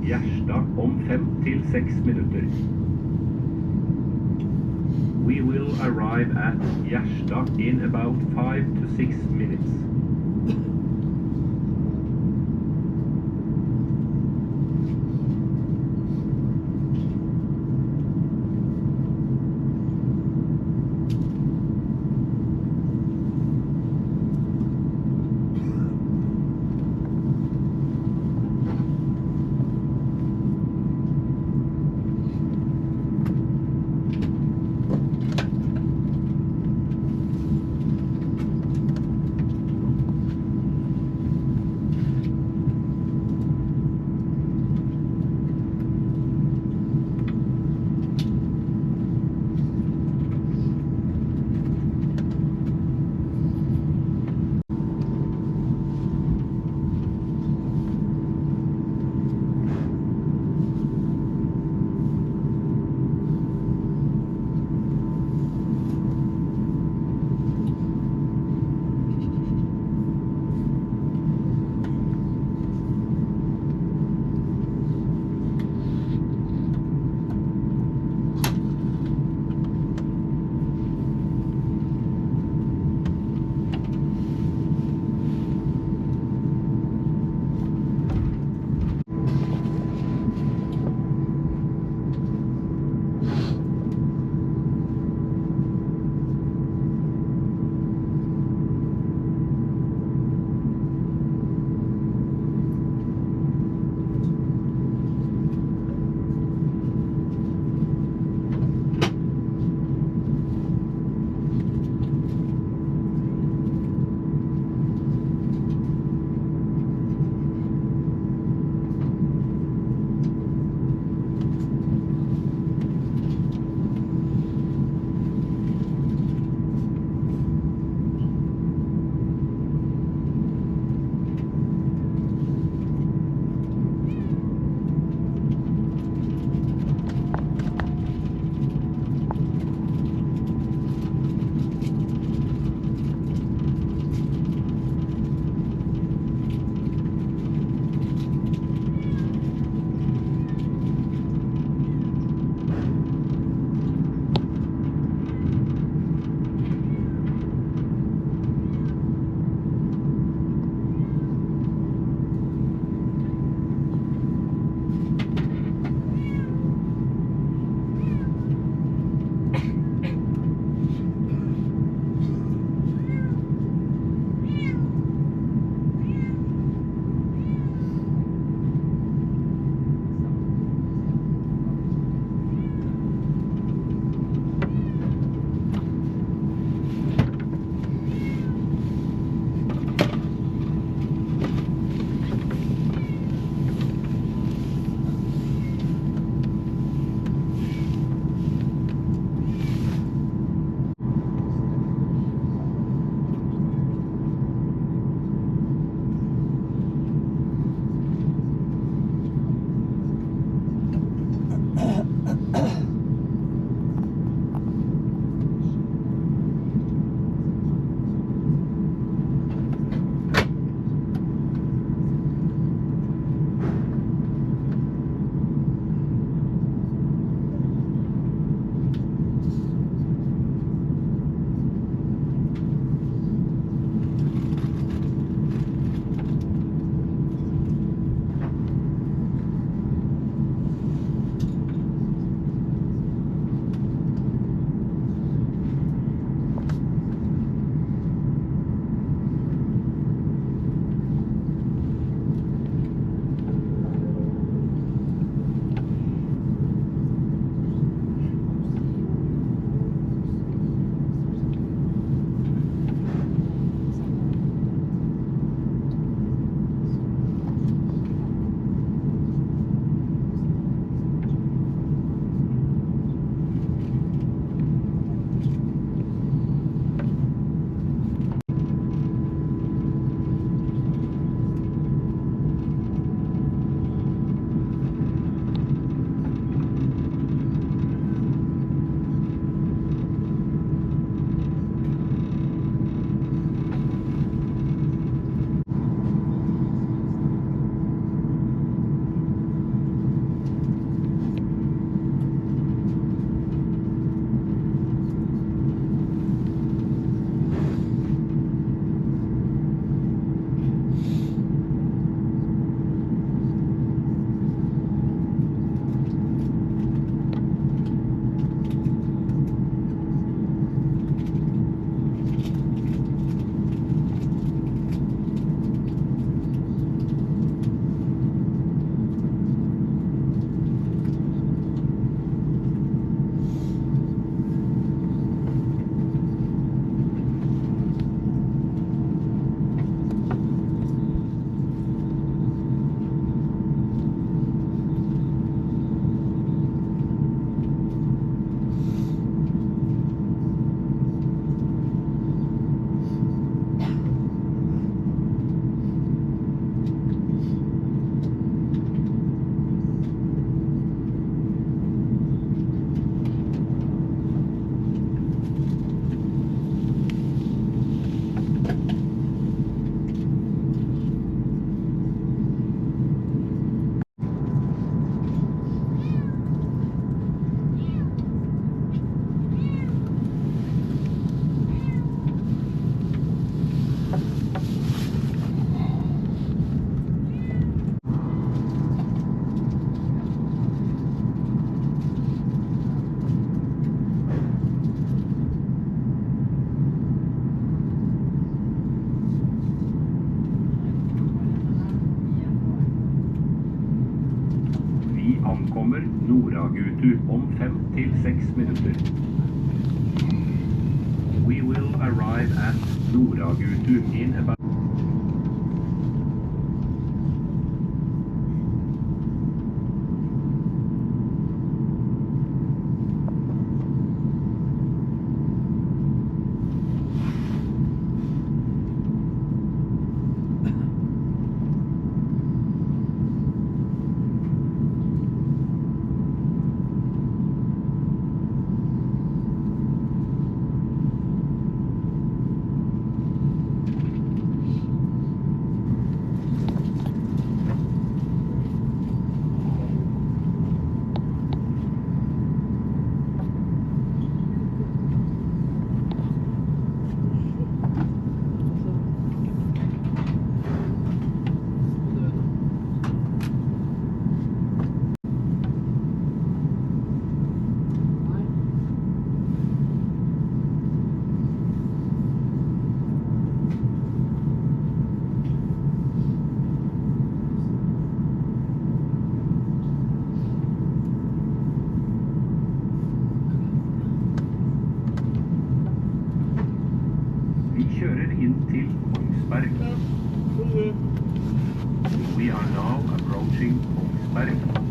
Gjerstad om 5 til 6 minutter. We will arrive at Gjerstad in about 5 to 6 minutes. Vi ankommer Noragutu om 5 til 6 minutter. We will arrive at Noragutu in about... kjører inn til Kongsberg. We are now approaching Kongsberg.